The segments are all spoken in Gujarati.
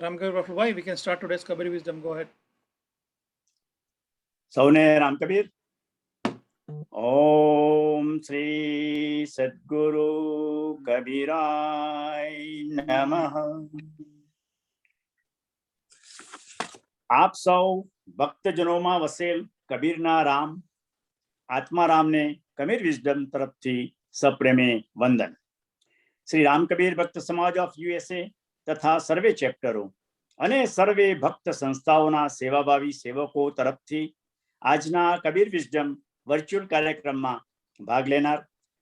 Ramkabir Bafulbhai, we can start today's Kabir Wisdom. Go ahead. સૌને રામકબીર. ઓમ શ્રી સદગુરુ કબીરાય નમઃ. આપ સૌ ભક્તજનોમાં વસેલ કબીરના રામ આત્મારામને કબીર વિઝડમ તરફથી સપ્રેમે વંદન. શ્રી રામકબીર ભક્ત સમાજ ઓફ યુએસએ તથા સર્વે ચેપ્ટરો અને સર્વે ભક્ત સંસ્થાઓના સેવાભાવી સેવકો તરફથી આજના કબીર વિઝડમ વર્ચ્યુઅલ કાર્યક્રમમાં ભાગ લેનાર,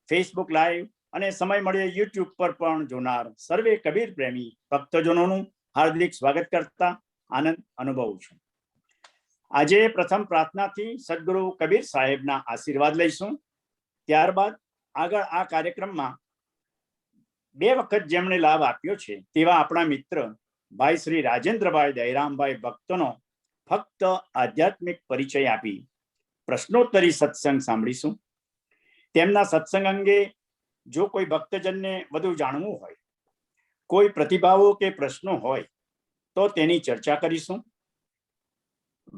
ફેસબુક લાઈવ અને સમય મળે યુટ્યુબ પર પણ જોનાર સર્વે કબીર પ્રેમી ભક્તજનોનું હાર્દિક સ્વાગત કરતા આનંદ અનુભવું છું. આજે પ્રથમ પ્રાર્થનાથી સદગુરુ કબીર સાહેબના આશીર્વાદ લઈશું. ત્યારબાદ આગળ આ કાર્યક્રમમાં 2 વખત જેમણે લાભ આપ્યો છે તેવા આપણા મિત્ર ભાઈ શ્રી રાજેન્દ્રભાઈ દયારામભાઈ ભક્તનો ફક્ત આધ્યાત્મિક પરિચય આપી પ્રશ્નોત્તરી સત્સંગ સાંભળીશું. તેમના સત્સંગ અંગે જો કોઈ ભક્તજનને વધુ જાણવું હોય, કોઈ પ્રતિભાવો કે પ્રશ્નો હોય તો તેની ચર્ચા કરીશું.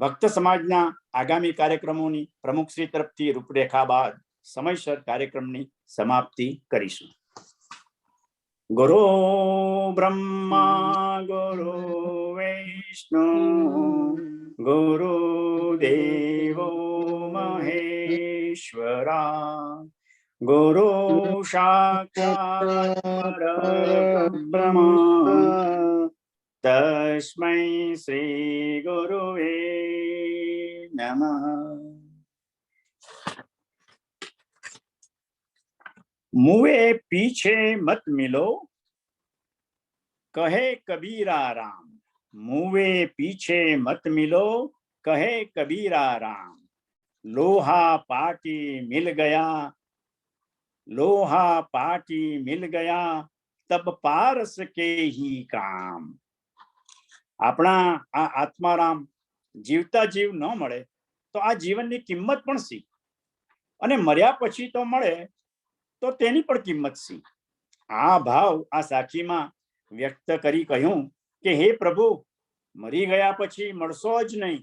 ભક્ત સમાજના આગામી કાર્યક્રમોની પ્રમુખશ્રી તરફથી રૂપરેખા બાદ સમયસર કાર્યક્રમની સમાપ્તિ કરીશું. ગુરુ બ્રહ્મા ગુરુ વિષ્ણુ ગુરુ દેવો મહેશ્વરા ગુરુ સાક્ષાત પરબ્રહ્મ તસ્મૈ શ્રી ગુરુવે નમઃ. મુએ પીછે મત મિલો કહે કબીરા રામ. મુએ પીછે મત મિલો કહે કબીરા રામ. લોહા પાટી મિલ ગયા, લોહા પાટી મિલ ગયા તબ પારસ કે હી કામ. આપણા આ આત્મારામ જીવતા જીવ ન મળે તો આ જીવનની કિંમત પણ સી, અને મર્યા પછી તો મળે તો તેની પણ કિંમત સી. આ ભાવ આ સાખીમાં વ્યક્ત કરી કહ્યું કે હે પ્રભુ, મરી ગયા પછી મળશો જ નહીં,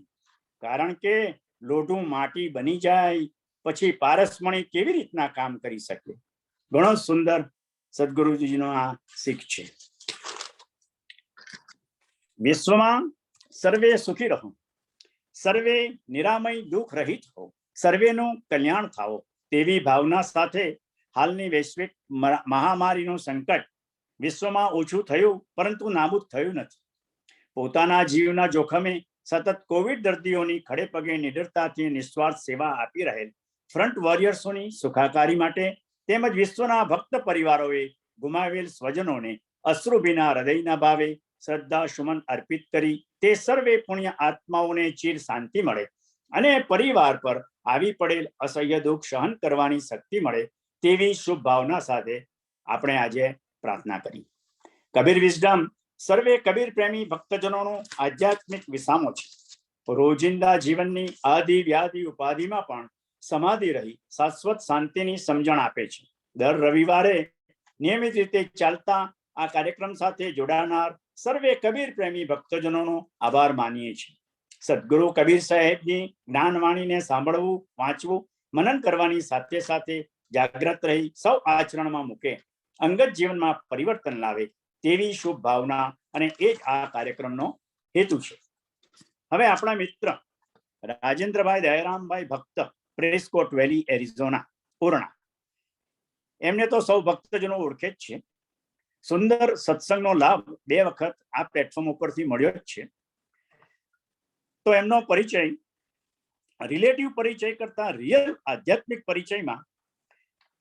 કારણ કે લોઢું માટી બની જાય પછી પારસમણી કેવી રીતના કામ કરી શકે. ઘણો સુંદર સદગુરુજીનો આ શીખ છે. વિશ્વમાં સર્વે સુખી રહો, સર્વે નિરામય દુઃખ રહિત હો, સર્વેનું કલ્યાણ થાઓ તેવી ભાવના સાથે હાલની વૈશ્વિક મહામારીનું સંકટ વિશ્વમાં ઓછું થયું પરંતુ નાબૂદ થયું નથી. પોતાના જીવના જોખમે સતત કોવિડ દર્દીઓની ખડે પગે નિડરતાથી નિસ્વાર્થ સેવા આપી રહેલ ફ્રન્ટ વોરિયર્સોની સુખાકારી માટે તેમજ વિશ્વના ભક્ત પરિવારોએ ગુમાવેલ સ્વજનોને અશ્રુભીના હૃદયના ભાવે શ્રદ્ધા સુમન અર્પિત કરી તે સર્વે પુણ્ય આત્માઓને ચીર શાંતિ મળે અને પરિવાર પર આવી પડેલ અસહ્ય દુઃખ સહન કરવાની શક્તિ મળે તેવી શુભ ભાવના સાથે આપણે આજે પ્રાર્થના કરી. કબીર વિઝડમ સર્વે કબીર પ્રેમી ભક્તજનોનો આધ્યાત્મિક વિસામો છે. રોજિંદા જીવનની આદિ વ્યાધિ ઉપાધિમાં પણ સમાધિ રહી શાશ્વત શાંતિની સમજણ આપે છે. દર રવિવારે નિયમિત રીતે ચાલતા આ કાર્યક્રમ સાથે જોડાનાર સર્વે કબીર પ્રેમી ભક્તજનોનો આભાર માનીએ છીએ. સદગુરુ કબીર સાહેબની જ્ઞાનવાણીને સાંભળવું, વાંચવું, મનન કરવાની સાથે સાથે જાગ્રત રહી સૌ આચરણમાં મૂકે, અંગત જીવનમાં પરિવર્તન લાવે તેવી શુભ ભાવના અને એ જ આ કાર્યક્રમનો હેતુ છે. હવે આપણા મિત્ર રાજેન્દ્રભાઈ દયારામભાઈ ભક્ત, પ્રેસ્કોટ વેલી, એરિઝોના, પૂર્ણા, એમને તો સૌ ભક્તજનો ઓળખે જ છે. સુંદર સત્સંગનો લાભ 2 વખત આ પ્લેટફોર્મ ઉપરથી મળ્યો જ છે. તો એમનો પરિચય રિલેટિવ પરિચય કરતા રિયલ આધ્યાત્મિક પરિચયમાં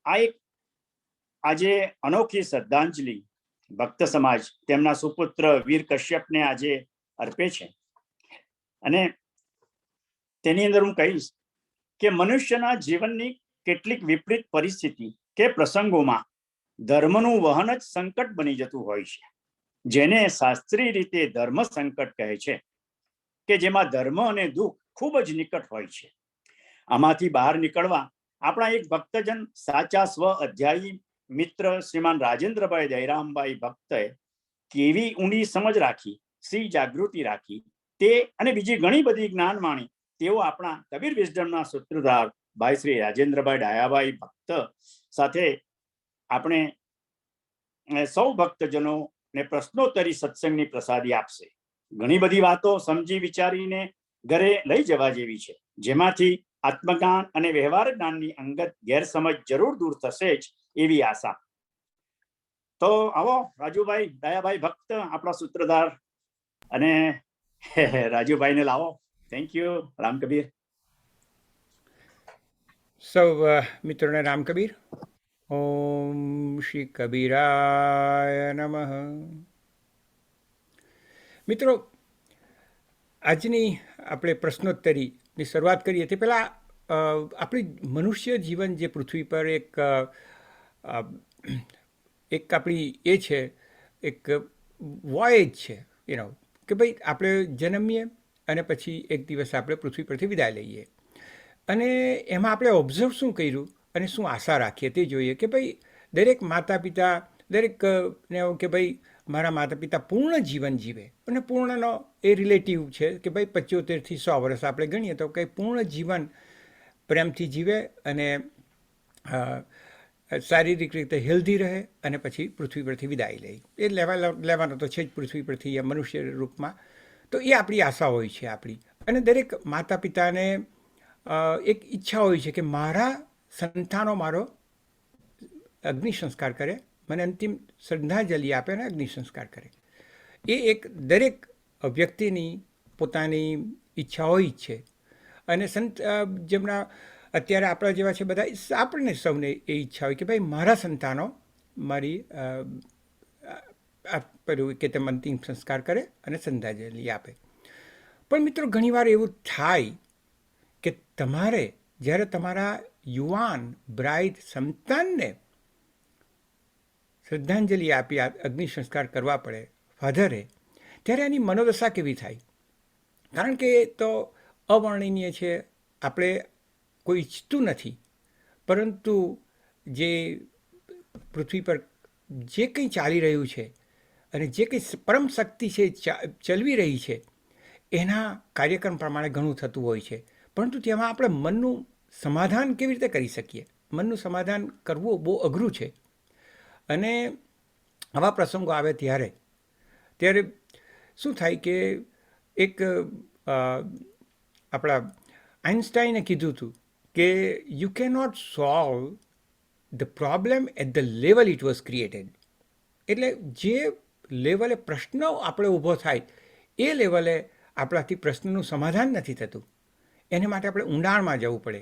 આ એક આજે અનોખી શ્રદ્ધાંજલિ ભક્ત સમાજ તેમના સુપુત્ર વીર કશ્યપને આજે અર્પે છે. અને તેની અંદર હું કહીશ કે મનુષ્યના જીવનની કેટલીક વિપરીત પરિસ્થિતિ કે પ્રસંગોમાં ધર્મનું વહન જ સંકટ બની જતું હોય છે, જેને શાસ્ત્રીય રીતે ધર્મ સંકટ કહે છે, કે જેમાં ધર્મ અને દુઃખ ખૂબ જ નિકટ હોય છે. આમાંથી બહાર નીકળવા આપણા એક ભક્તજન સાચા સ્વ અધ્યાયી મિત્ર શ્રીમાન રાજેન્દ્રભાઈ દયારામભાઈ ભક્તએ કેવી ઊંડી સમજ રાખી સી જાગૃતિ રાખી તે અને બીજી ઘણી બધી જ્ઞાન માણી તેઓ આપણા કબીર વિઝડમના સૂત્રધાર ભાઈ શ્રી રાજેન્દ્રભાઈ ડાયાભાઈ ભક્ત સાથે આપણે સૌ ભક્તજનોને પ્રશ્નોત્તરી સત્સંગની પ્રસાદી આપશે. ઘણી બધી વાતો સમજી વિચારીને ઘરે લઈ જવા જેવી છે, જેમાંથી આત્મજ્ઞાન અને વ્યવહાર જ્ઞાનની અંગત ગેરસમજ જરૂર દૂર થશે જ એવી આશા. તો આવો રાજુભાઈ દયાભાઈ ભક્ત આપણા સૂત્રધાર અને રાજુભાઈને લાવો. Thank you. રામ કબીર. સૌ મિત્રોને રામ કબીર. ઓમ શ્રી કબીરાય નમઃ. મિત્રો, આજની આપણે પ્રશ્નોત્તરીની શરૂઆત કરીએ તે પહેલાં આપણી મનુષ્ય જીવન જે પૃથ્વી પર એક આપણી એ છે, એક વોયેજ છે, કે ભાઈ આપણે જન્મીએ અને પછી એક દિવસ આપણે પૃથ્વી પરથી વિદાય લઈએ. અને એમાં આપણે ઓબ્ઝર્વ શું કર્યું અને શું આશા રાખીએ તે જોઈએ કે ભાઈ દરેક માતા પિતા દરેકને એવું કે ભાઈ મારા માતા પિતા પૂર્ણ જીવન જીવે. અને પૂર્ણનો એ રિલેટિવ છે કે ભાઈ 75થી 100 વર્ષ આપણે ગણીએ તો કંઈ પૂર્ણ જીવન પ્રેમથી જીવે અને શારીરિક રીતે હેલ્ધી રહે અને પછી પૃથ્વી પરથી વિદાય લે. એ લેવાનો તો છે જ પૃથ્વી પરથી મનુષ્ય રૂપમાં. તો એ આપણી આશા હોય છે આપણી. અને દરેક માતા પિતાને એક ઈચ્છા હોય છે કે મારા સંતાનો મારો અગ્નિ સંસ્કાર કરે, મને અંતિમ શ્રદ્ધાંજલિ આપે અને અગ્નિ સંસ્કાર કરે. એ એક દરેક વ્યક્તિની પોતાની ઈચ્છા હોય જ છે. અને જેમના અત્યારે આપણા જેવા છે બધા, આપણને સૌને એ ઈચ્છા હોય કે ભાઈ મારા સંતાનો મારી પેલું કે તેમ અંતિમ સંસ્કાર કરે અને શ્રદ્ધાંજલિ આપે. પણ મિત્રો, ઘણીવાર એવું થાય કે તમારે જ્યારે તમારા યુવાન બ્રાઇડ સંતાનને શ્રદ્ધાંજલિ આપી અગ્નિ સંસ્કાર કરવા પડે ફાધરે, ત્યારે એની મનોદશા કેવી થાય? કારણ કે એ તો અવર્ણનીય છે. આપણે કોઈ ઈચ્છતું નથી, પરંતુ જે પૃથ્વી પર જે કંઈ ચાલી રહ્યું છે અને જે કંઈ પરમ શક્તિ છે ચલવી રહી છે એના કાર્યક્રમ પ્રમાણે ઘણું થતું હોય છે. પરંતુ તેમાં આપણે મનનું સમાધાન કેવી રીતે કરી શકીએ? મનનું સમાધાન કરવું બહુ અઘરું છે. અને આવા પ્રસંગો આવે ત્યારે શું થાય કે એક આપણા આઇન્સ્ટાઈને કીધું હતું કે you can not solve the problem at the level it was created. એટલે જે લેવલે પ્રશ્ન આપણે ઊભો થાય એ લેવલે આપણાથી પ્રશ્નનું સમાધાન નથી થતું. એને માટે આપણે ઊંડાણમાં જવું પડે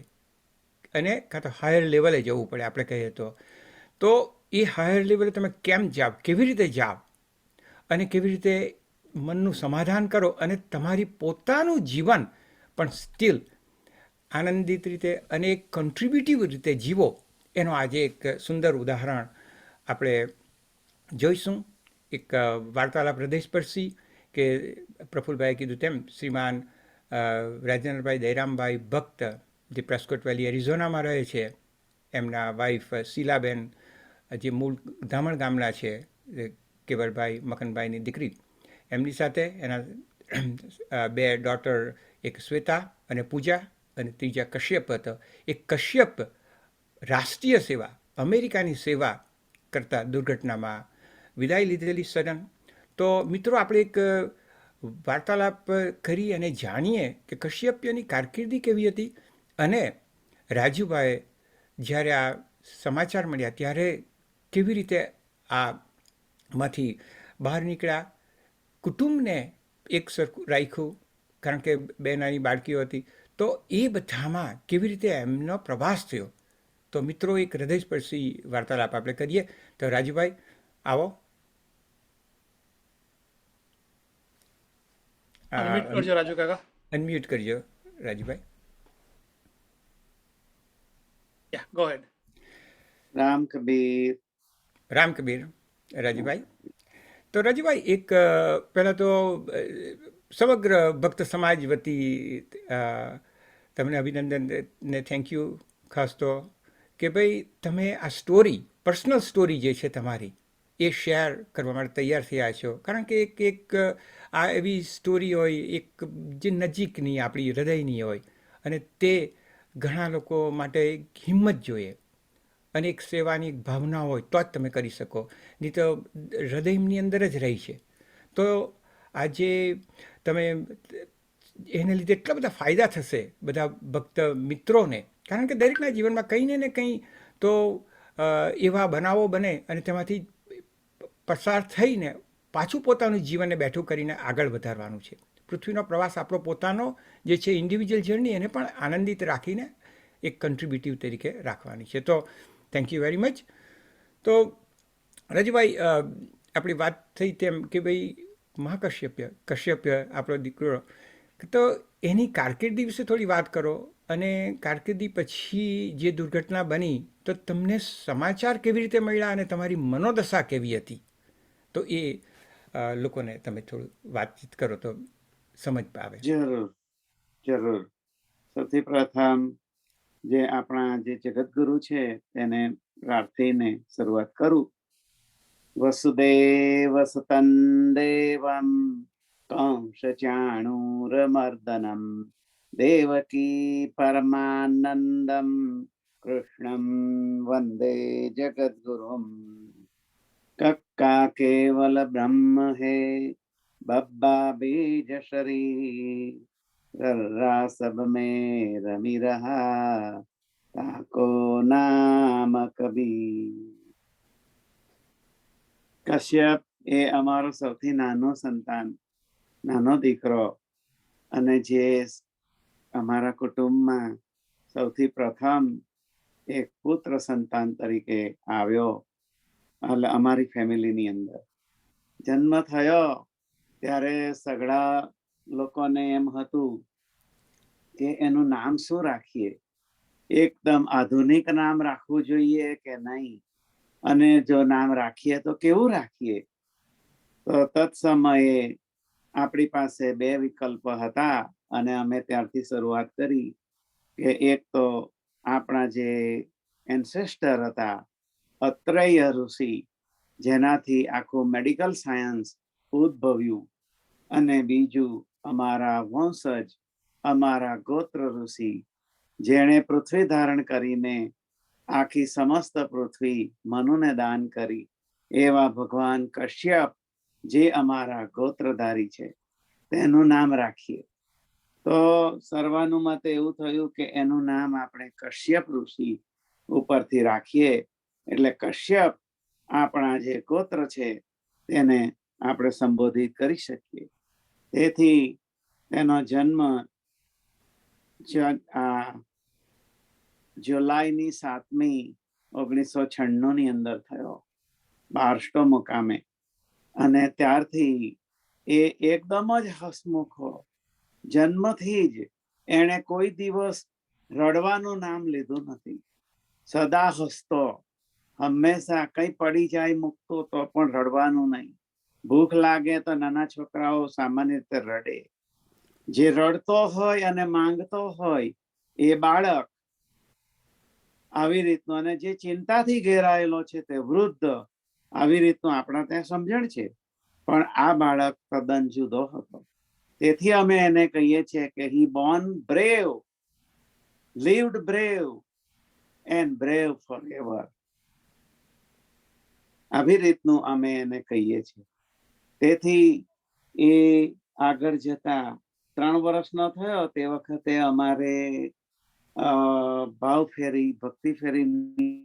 અને કાં તો હાયર લેવલે જવું પડે. આપણે કહીએ તો એ હાયર લેવલે તમે કેમ જાઓ, કેવી રીતે જાઓ અને કેવી રીતે મનનું સમાધાન કરો અને તમારી પોતાનું જીવન પણ સ્ટીલ આનંદિત રીતે અને એક કન્ટ્રીબ્યુટિવ રીતે જીવો, એનો આજે એક સુંદર ઉદાહરણ આપણે જોઈશું. એક વાર્તાલાપ હૃદયસ્પર્શી કે પ્રફુલભાઈએ કીધું તેમ શ્રીમાન રાજેન્દ્રભાઈ દયરામભાઈ ભક્ત, જે પ્રેસ્કોટ વેલી એરિઝોનામાં રહે છે, એમના વાઈફ શીલાબેન, જે મૂળ ધામણ ગામના છે, કેવરભાઈ મખનભાઈની દીકરી, એમની સાથે એના 2 ડોટર, એક શ્વેતા અને પૂજા અને ત્રીજા કશ્યપ હતો. એ કશ્યપ રાષ્ટ્રીય સેવા, અમેરિકાની સેવા કરતા દુર્ઘટનામાં વિદાય લીધેલી સડન. તો મિત્રો, આપણે એક વાર્તાલાપ કરી અને જાણીએ કે કશ્યપ્યની કારકિર્દી કેવી હતી. અને રાજુભાઈ જ્યારે આ સમાચાર મળ્યા ત્યારે કેવી રીતે આમાંથી બહાર નીકળ્યા, કુટુંબને એક સરખું રાખ્યું, કારણ કે 2 નાની બાળકીઓ હતી. તો એ બધામાં કેવી રીતે એમનો પ્રવાસ થયો. તો મિત્રો, એક હૃદયસ્પર્શી વાર્તાલાપ આપણે કરીએ. તો રાજુભાઈ આવો. અનમ્યુટ કરજો રાજુ કાકા. અનમ્યુટ કરજો Rajubhai. Yeah, go ahead. Ram Kabir. Ram Kabir Rajubhai. તો રાજુભાઈ, એક પહેલાં તો સમગ્ર ભક્ત સમાજ વતી તમને અભિનંદન ને થેન્ક યુ ખાસ તો કે ભાઈ તમે આ સ્ટોરી, પર્સનલ સ્ટોરી જે છે તમારી, એ શેર કરવા માટે તૈયાર થયા છો, કારણ કે એક આ એવી સ્ટોરી હોય એક જે નજીકની આપણી હૃદયની હોય, અને તે ઘણા લોકો માટે એક હિંમત જોઈએ અને એક સેવાની એક ભાવના હોય તો જ તમે કરી શકો, નહીં તો હૃદયની અંદર જ રહી છે. તો આજે તમે એને લીધે એટલા બધા ફાયદા થશે બધા ભક્ત મિત્રોને, કારણ કે દરેકના જીવનમાં કંઈ ને કંઈ તો એવા બનાવો બને અને તેમાંથી પસાર થઈને પાછું પોતાનું જીવનને બેઠું કરીને આગળ વધારવાનું છે. પૃથ્વીનો પ્રવાસ આપણો પોતાનો જે છે ઇન્ડિવિજ્યુઅલ જર્ની, એને પણ આનંદિત રાખીને એક કન્ટ્રીબ્યુટિવ તરીકે રાખવાની છે. તો થેન્ક યુ વેરી મચ. તો રજુભાઈ, આપણી વાત થઈ તેમ કે ભાઈ કશ્યપ્ય આપણો દીકરો, તો એની કારકિર્દી વિશે થોડી વાત કરો, અને કારકિર્દી પછી જે દુર્ઘટના બની તો તમને સમાચાર કેવી રીતે મળ્યા અને તમારી મનોદશા કેવી હતી, તો એ લોકોને તમે થોડું વાતચીત કરો તો સમજ આવે. જરૂર જરૂર. સૌથી પ્રથમ જે આપણા જે જગતગુરુ છે તેને પ્રાર્થીને શરૂઆત કરું. વસુદેવ સુતં દેવં કંસ ચાણૂરમર્દનમ દેવકી પરમાનંદમ કૃષ્ણમ વંદે જગદ્ગુરુમ. કક્કા કેવલ બ્રહ્મ હે बब्बा बीज शरीर रर्रा सब में रमी रहा ताको नाम कबीर. કશ્યપ એ અમારો સૌથી નાનો સંતાન, નાનો દીકરો, અને જે અમારા કુટુંબમાં સૌથી પ્રથમ એક પુત્ર સંતાન તરીકે આવ્યો અમારી ફેમિલીની અંદર. જન્મ થયો ત્યારે સગડા લોકોને એમ હતું કે એનું નામ શું રાખીએ, એકદમ આધુનિક નામ રાખવું જોઈએ કે નહીં, અને જો નામ રાખીએ તો કેવું રાખીએ. તો તત્સમયે આપણી પાસે બે વિકલ્પ હતા, અને અમે ત્યારથી શરૂઆત કરી કે એક તો આપણા જે એન્સેસ્ટર હતા અત્રેય ઋષિ, જેનાથી આખું મેડિકલ સાયન્સ ઉદ્ભવ્યું, અને બીજું અમારા વંશજ અમારા ગોત્ર ઋષિ, જેણે પૃથ્વી ધારણ કરીને આખી સમસ્ત પૃથ્વી મનુને દાન કરી, એવા ભગવાન કશ્યપ જે અમારા ગોત્રધારી છે તેનું નામ રાખીએ. તો સર્વાનુમતે એવું થયું કે એનું નામ આપણે કશ્યપ ઋષિ ઉપરથી રાખીએ, એટલે કશ્યપ આપણા જે ગોત્ર છે તેને આપણે સંબોધિત કરી શકીએ. તેથી તેનો જન્મ જુલાઈની 7મી 1996 ની અંદર થયો, બારસ્ટો મુકામે. અને ત્યારથી એ એકદમ જ હસમુખો, જન્મથી જ એણે કોઈ દિવસ રડવાનું નામ લીધું નથી. સદા હસતો, હંમેશા કઈ પડી જાય મૂકતો તો પણ રડવાનું નહીં. ભૂખ લાગે તો નાના છોકરાઓ સામાન્ય રીતે રડે. જે રડતો હોય અને માંગતો હોય એ બાળક આવી રીતનું, અને જે ચિંતાથી ઘેરાયેલો છે તે વૃદ્ધ, આવી રીતનું આપણા ત્યાં સમજણ છે. પણ આ બાળક તદ્દન જુદો હતો. તેથી અમે એને કહીએ છીએ કે he born brave, lived brave and brave forever. આવી રીતનું અમે એને કહીએ છીએ. તેથી એ આગળ જતા 3 વર્ષનો થયો તે વખતે અમારે ભાવ ફેરી, ભક્તિ ફેરીની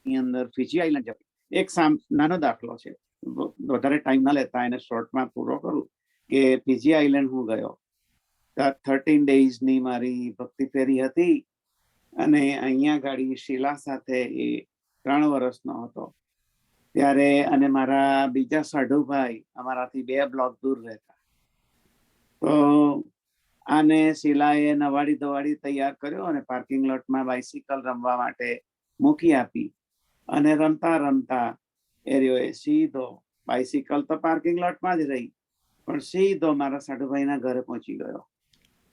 અંદર ફિજી આઈલેન્ડ જવું. એક નાનો દાખલો છે, વધારે ટાઈમ ના લેતા એને શોર્ટમાં પૂરો કરું કે ફિજી આઈલેન્ડ હું ગયો. 13 daysની મારી ભક્તિ ફેરી હતી, અને અહીંયા ગાડી શીલા સાથે એ 3 વર્ષનો હતો ત્યારે, અને મારા બીજા સાઢુભાઈ અમારાથી 2 બ્લોક દૂર રહેતા. તો આને શીલાએ નવાડી દવાડી તૈયાર કર્યો અને પાર્કિંગ લોટમાં બાઇસિકલ રમવા માટે મૂકી આપી, અને રમતા રમતા એરિયો સીધો, બાઇસિકલ તો પાર્કિંગ લોટમાં જ રહી, પણ સીધો મારા સાઢુભાઈના ઘરે પહોંચી ગયો.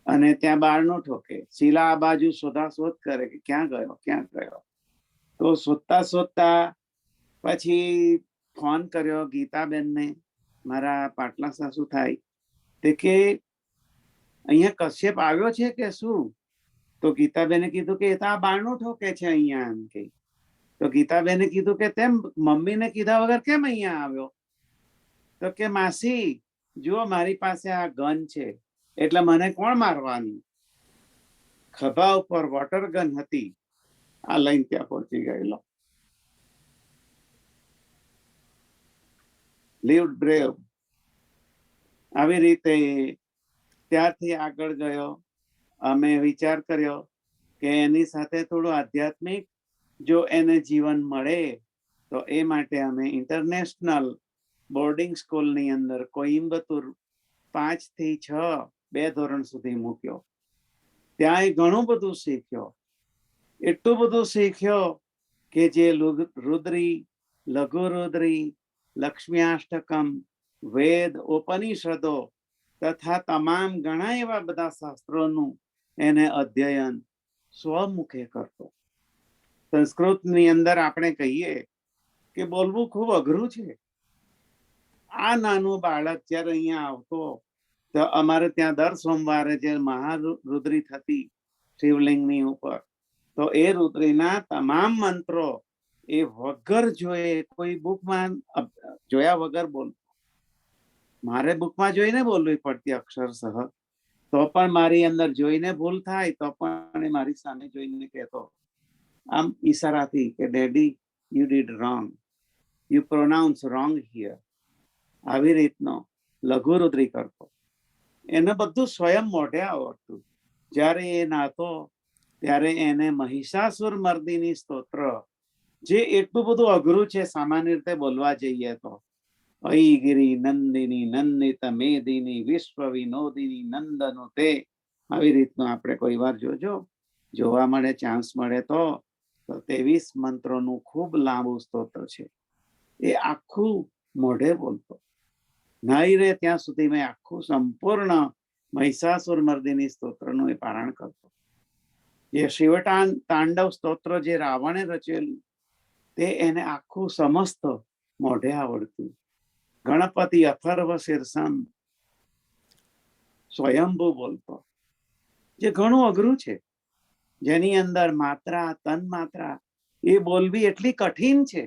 અને ત્યાં બારણું ઠોકે. શીલા આ બાજુ શોધાશોધ કરે કે ક્યાં ગયો ક્યાં ગયો. તો શોધતા શોધતા પછી ફોન કર્યો ગીતાબેનને, મારા પાટલા સાસુ થાય, તે કે અહીંયા કશ્યપ આવ્યો છે કે શું? તો ગીતાબેને કીધું કે એ તો આ બારણું ઠોકે છે અહીંયા, એમ કે. તો ગીતાબેને કીધું કે તેમ મમ્મીને કીધા વગર કેમ અહીંયા આવ્યો? તો કે માસી જુઓ મારી પાસે આ ગન છે, એટલે મને કોણ મારવાનું? ખભા ઉપર વોટર ગન હતી, આ લઈને ત્યાં પહોંચી ગયેલો. લીવડ બ્રેવ. આવી રીતે ત્યારથી આગળ ગયો. અમે વિચાર કર્યો કે એની સાથે થોડું આધ્યાત્મિક જો એને જીવન મળે તો એ માટે અમે ઇન્ટરનેશનલ બોર્ડિંગ સ્કૂલની અંદર કોઈમ્બતુર 5 થી 6 2 ધોરણ સુધી મૂક્યો. ત્યાં ઘણું બધું શીખ્યો, એટલું બધું શીખ્યો કે જે રુદ્રી, લઘુ રુદ્રી, લક્ષ્મ્યાષ્ટકમ, વેદ, ઉપનિષદો તથા તમામ ઘણા એવા બધા શાસ્ત્રોનું એને અધ્યયન સ્વમુખે કરતો. સંસ્કૃતની અંદર આપણે કહીએ કે બોલવું ખૂબ અઘરું છે. આ નાનું બાળક જ્યારે અહીંયા આવતો તો અમારે ત્યાં દર સોમવારે જે મહારુદ્રી થતી શિવલિંગની ઉપર, તો એ રુદ્રીના તમામ મંત્રો એ વગર જોયે, કોઈ બુકમાં જોયા વગર બોલતો. મારે બુકમાં જોઈને બોલવી પડતી અક્ષરશઃ, તો પણ મારી અંદર જોઈને ભૂલ થાય તો પણ મારી સામે જોઈને કહેતો આમ ઈશારાથી કે daddy you did wrong, you pronounce wrong here. આવી રીતનો લઘુરુદ્રી કરતો. એને બધું સ્વયં મોઢે આવડતું. જ્યારે એ નાતો ત્યારે એને મહિષાસુર મર્દિની સ્તોત્ર, જે એટલું બધું અઘરું છે સામાન્ય રીતે બોલવા જઈએ તો, ઐગિરી નંદિની નંદિત મેદિની વિશ્વ વિનોદિની નંદનો તે, આવી રીતનું આપણે કોઈ વાર જોજો, જોવા મળે, ચાન્સ મળે તો 23 મંત્રોનું ખૂબ લાંબુ સ્તોત્ર છે. એ આખું મોઢે બોલતો. નહીં રે ત્યાં સુધી મેં આખું સંપૂર્ણ મહિષાસુર મર્દિની સ્તોત્રનું એ પારાયણ કરતો. જે તાંડવ સ્તોત્ર જે રાવણે રચેલું તે એને આખું સમસ્ત મોઢે આવડતું. ગણપતિ અથર્વ શીર્ષમ સ્વયંભૂ બોલતો, જે ઘણું અઘરું છે, જેની અંદર માત્રા, તન માત્રા એ બોલવી એટલી કઠિન છે.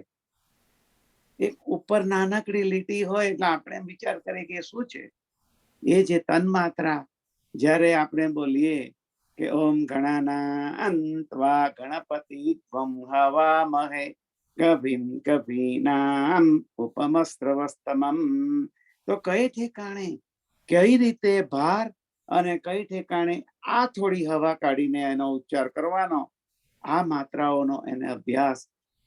એક ઉપર નાનકડી લીટી હોય એટલે આપણે વિચાર કરીએ કે શું છે. એ જે તન માત્રા જ્યારે આપણે બોલીએ કે ઓમ ગણાના અંત્વા ગણપતિ ત્વમ હવામહે કવિમ કવીનામ ઉપમસ્ત્રવસ્તમમ, તો કઈ ઠેકાણે કઈ રીતે ભાર અને કઈ ઠેકાણે આ થોડી હવા કાઢીને એનો ઉચ્ચાર કરવાનો, આ માત્રાઓનો એને અભ્યાસ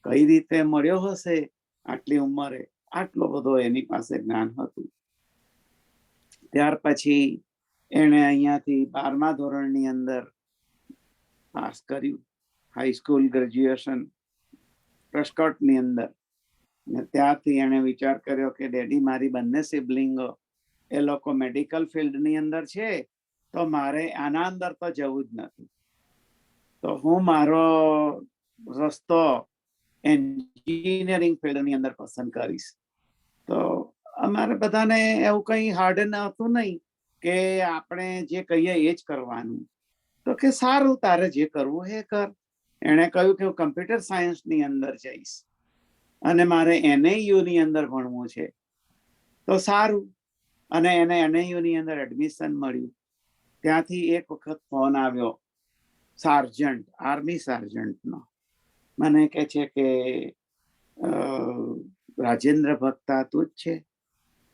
કઈ રીતે મળ્યો હશે આટલી ઉંમરે, આટલો બધો એની પાસે જ્ઞાન હતું. ત્યાર પછી એને અહીંયાથી 12મા ધોરણની અંદર પાસ કર્યું, હાઈસ્કૂલ ગ્રેજ્યુએશન પ્રસ્કોટની અંદર. ને ત્યારથી એને વિચાર કર્યો કે ડેડી મારી બંને સિબલિંગો એ લોકો મેડિકલ ફિલ્ડની અંદર છે, તો મારે આના અંદર તો જવું જ નથી. તો હું મારો રસ્તો એન્જિનિયરિંગ ફિલ્ડની અંદર પસંદ કરીશ. તો અમારે બધાને એવું કંઈ હાર્ડ હતું નહીં કે આપણે જે કહીએ એ જ કરવાનું. તો કે સારું, તારે જે કરવું એ કર. એણે કહ્યું કે હું કમ્પ્યુટર સાયન્સની અંદર જઈશ અને મારે NAU ની અંદર ભણવું છે. તો સારું, અને એને NAU ની અંદર એડમિશન મળ્યું. ત્યાંથી એક વખત ફોન આવ્યો સાર્જન્ટ, આર્મી સાર્જન્ટનો. મને કહે છે કે રાજેન્દ્ર ભક્તા તું જ છે?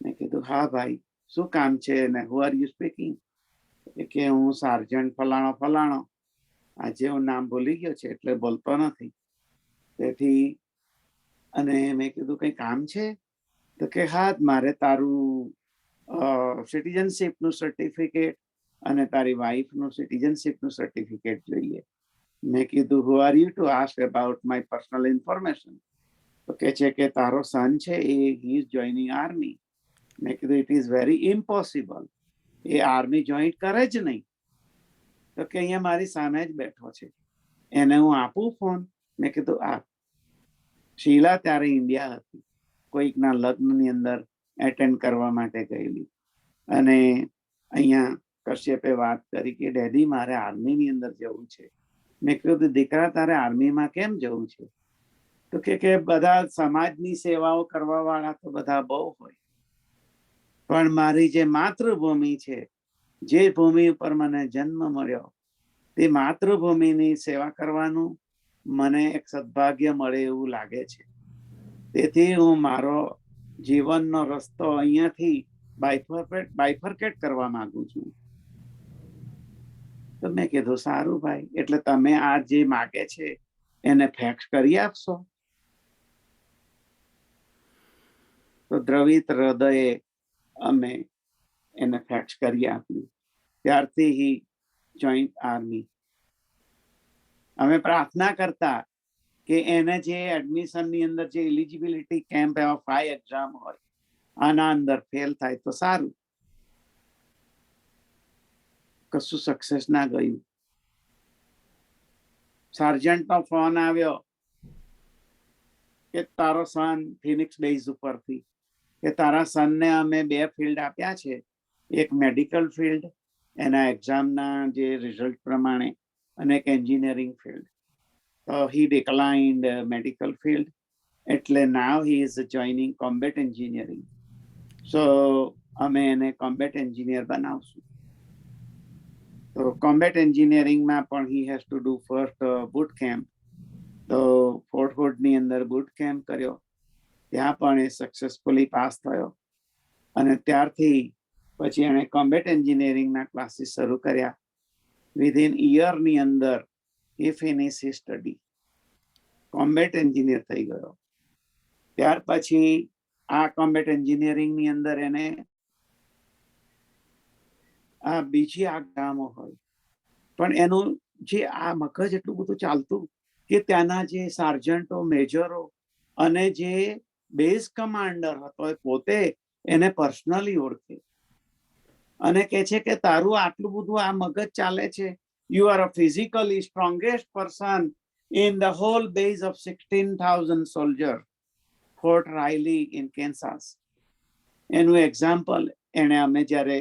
મેં કીધું હા ભાઈ, શું કામ છે ને હુ આર યુ સ્પીકિંગ? કે હું સાર્જન્ટ ફલાણો ફલાણો. આજે હું નામ ભૂલી ગયો છે એટલે બોલતો નથી. તેથી અને મેં કીધું કઈ કામ છે? તો કે હા, મારે તારું સિટીઝનશીપનું સર્ટિફિકેટ અને તારી વાઈફનું સિટીઝનશીપનું સર્ટિફિકેટ જોઈએ. મેં કીધું who are you to ask about my personal information? તો કે છે કે તારો સન છે એ હી ઇઝ જોઈનિંગ આર્મી. મેં કીધું it is very impossible, A army join કરે જ નહીં. તો કે અહીંયા મારી સામે જ બેઠો છે, એને હું આપું ફોન? મેં કીધું આપ. શીલા ત્યારે ઇન્ડિયા હતી, કોઈકના લગ્નની અંદર એટેન્ડ કરવા માટે ગયેલી, અને અહીંયા કશ્યપે વાત કરી કે ડેડી મારે આર્મીની અંદર જવું છે. મેં કીધું દીકરા તારે આર્મીમાં કેમ જવું છે? તો કે બધા સમાજની સેવાઓ કરવા વાળા તો બધા બહુ હોય, પણ મારી જે માતૃભૂમિ છે, જે ભૂમિ ઉપર મને જન્મ મળ્યો, તે માતૃભૂમિની સેવા કરવાનું મને એક સદભાગ્ય મળે એવું લાગે છે. તેથી હું મારો જીવનનો રસ્તો અહીંયાથી બાયફર્કેટ કરવા માંગુ છું. તો મેં કીધું સારું ભાઈ, એટલે તમે આ જે માગે છે એને ફેક્સ કરી આપશો? તો દ્રવિત હૃદયે અમે એને ફેક્સ કરી આપ્યું. ત્યારથી હી જોઈન્ટ આર્મી. અમે પ્રાર્થના કરતા કે એને જે એડમિશન ની અંદર જે એલિજિબિલિટી કેમ્પ એવા 5 એક્ઝામ હોય, આના અંદર ફેલ થાય તો સારું. કશું સક્સેસ ના ગયું. સાર્જન્ટ નો ફોન આવ્યો કે તારો સન ફિનિક્સ બેઝ ઉપરથી, કે તારા સનને અમે 2 ફિલ્ડ આપ્યા છે, એક મેડિકલ ફિલ્ડ એના એક્ઝામના જે રિઝલ્ટ પ્રમાણે, અને એક એન્જિનિયરિંગ ફિલ્ડ. તો હી ડિક્લાઇન્ડ મેડિકલ ફિલ્ડ, એટલે now he is joining combat engineering. So અમે એને કોમ્બેટ એન્જિનિયર બનાવશું. તો કોમ્બેટ એન્જિનિયરિંગમાં પણ he has to do first boot camp. તો ફોર્ટ હુડની અંદર બુટ કેમ્પ કર્યો, ત્યાં પણ એ સક્સેસફુલી પાસ થયો, અને ત્યારથી પછી એણે કોમ્બેટ એન્જિનિયરિંગના ક્લાસીસ શરૂ કર્યા. વિધિન યરની અંદર એ finish his study, combat engineer થઈ ગયો. ત્યાર પછી આ કોમ્બેટ એન્જિનિયરિંગની અંદર એને આ બીજી આગામો હોય, પણ એનું જે આ મગજ એટલું બધું ચાલતું કે ત્યાંના જે સાર્જન્ટો, મેજરો અને જે બેઝ કમાન્ડર હતો એ પોતે એને પર્સનલી ઓળખે અને કહે છે કે તારું આટલું બધું આ મગજ ચાલે છે, you are a physically strongest person in the whole base of 16,000 soldiers, Fort Riley in Kansas. એનું એક્ઝામ્પલ એને અમે જ્યારે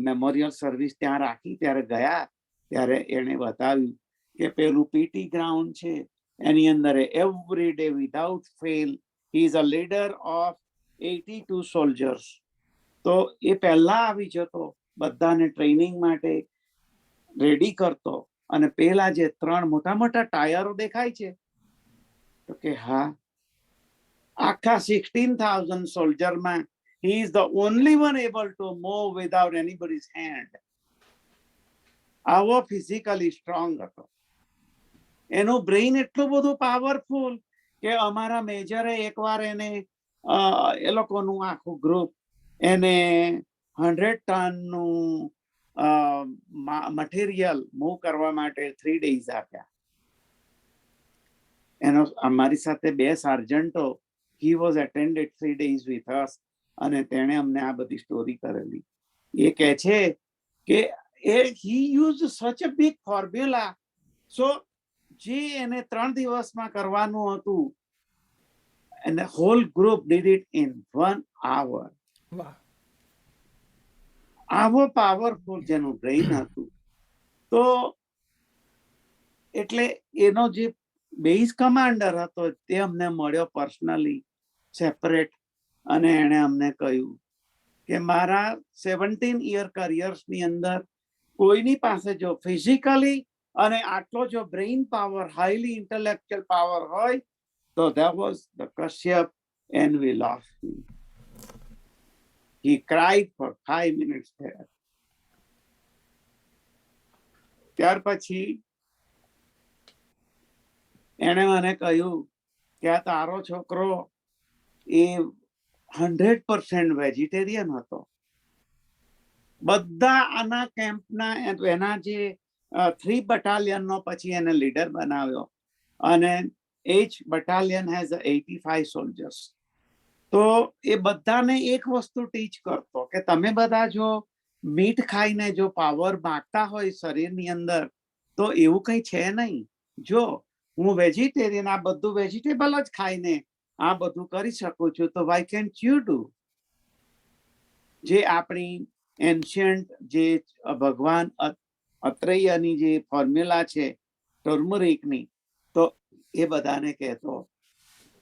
મેમોરિયલ સર્વિસ ત્યાં રાખી ત્યારે ગયા ત્યારે એને બતાવ્યું કે પેલું પીટી ગ્રાઉન્ડ છે, એની અંદર every day without fail he is a leader of 82 soldiers. તો એ પહેલા આવી જતો, બધાને ટ્રેનિંગ માટે રેડી કરતો, અને પેલા જે 3 મોટા મોટા ટાયરો દેખાય છે, તો કે હા, આખા 16,000 સોલ્જરમાં he is the only one able to move without anybody's hand. આવો ફિઝિકલી સ્ટ્રોંગ હતો. એનું બ્રેઇન એટલું બધું પાવરફુલ કે અમારા મેજરે એકવાર એને એ લોકોનું આખું ગ્રુપ એને 100 ટનનું મટીરિયલ મૂવ કરવા માટે 3 days આપ્યા. એનો અમારી સાથે 2 સાર્જન્ટો, he was attended 3 days with us, અને તેણે અમને આ બધી સ્ટોરી કરેલી. એ કહે છે કે he used such a big formula, so જે એને 3 દિવસમાં કરવાનું હતું, and the whole group did it in 1 hour. વાહ. આવો પાવરફુલ જેનું બ્રેઇન હતું. તો એટલે એનો જે બેઝ કમાન્ડર હતો તે અમને મળ્યો પર્સનલી સેપરેટ, અને એણે અમને કહ્યું કે મારા 17 યર કરિયર્સની અંદર કોઈની પાસે જો ફિઝિકલી અને આટલો જો brain power, highly intellectual power હોય તો that was the Kashyap, and we lost him. He cried for 5 minutes there. ત્યાર પછી એણે મને કહ્યું કે આ તારો છોકરો એ 100% વેજીટેરિયન હતો. બધા આના કેમ્પના એના જે 3 બટાલિયનનો પછી એને લીડર બનાવ્યો, અને each battalion has 85 soldiers. તો એ બધાને એક વસ્તુ ટીચ કરતો કે તમે બધા જો મીઠ ખાઈને જો પાવર માગતા હોય શરીરની અંદર, તો એવું કંઈ છે નહીં. જો હું વેજીટેરિયન, આ બધું વેજીટેબલ જ ખાઈને આ બધું કરી શકું છું, તો વાય કેન્ટ યુ ડુ? જે આપણી એન્શિયન્ટ જે ભગવાન અત્રેયની જે ફોર્મ્યુલા છે ટર્મરિકની, તો એ બધાને કહેતો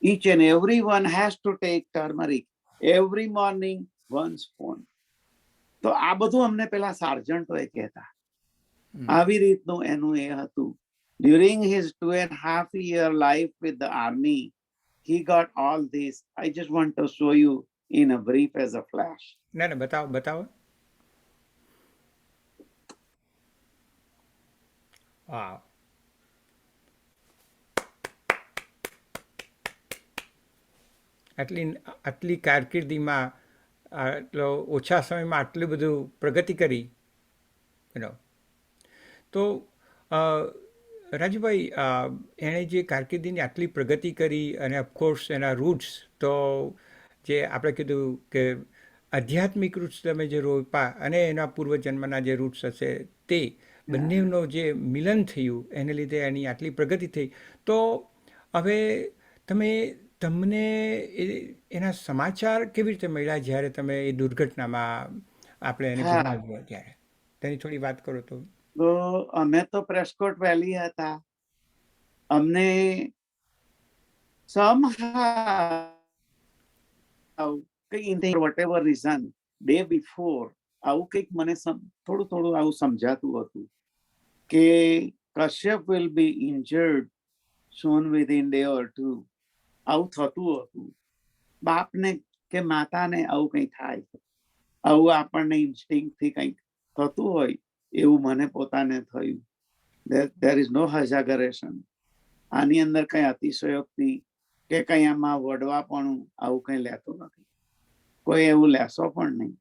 each and everyone has to take turmeric every morning 1 spoon. તો આ બધું અમને પેલા સાર્જન્ટોએ કહેતા. આવી રીતનું એનું એ હતું. During his 2.5 year life with the army, he got all this. I just want to show you in a brief as a flash. ના ના, બતાવો બતાવો. વાવ. આટલી કારકિર્દીમાં આટલો ઓછા સમયમાં આટલું બધું પ્રગતિ કરી, તો રાજુભાઈ, એણે જે કારકિર્દીની આટલી પ્રગતિ કરી અને ઓફકોર્સ એના રૂટ્સ, તો જે આપણે કીધું કે આધ્યાત્મિક રૂટ્સ તમે જે રોપ્યા અને એના પૂર્વજન્મના જે રૂટ્સ હશે તે બંનેનો જે મિલન થયું એને લીધે એની આટલી પ્રગતિ થઈ. તો હવે તમને એના સમાચાર કેવી રીતે મળ્યા જ્યારે તમે એ દુર્ઘટનામાં આપણે એને ગુમાવ્યો ત્યારે? તેની થોડી વાત કરો તો. તો અમે તો પ્રેસ્કોટ વેલી હતા. અમને whatever reason day before આવું કંઈક મને થોડું આવું સમજાતું હતું કે Kashyap will be injured soon within day or two. આવું થતું હતું. બાપને કે માતાને આવું કંઈ થાય, આવું આપણને ઇન્સ્ટિંક્ટ થી કંઈક થતું હોય એવું મને પોતાને થયું. there is no exaggeration. આની અંદર કઈ અતિશયોક્તિ કે કઈ આમાં વડવાપણું આવું કઈ લેતો નથી. કોઈ એવું લેશો પણ નહીં.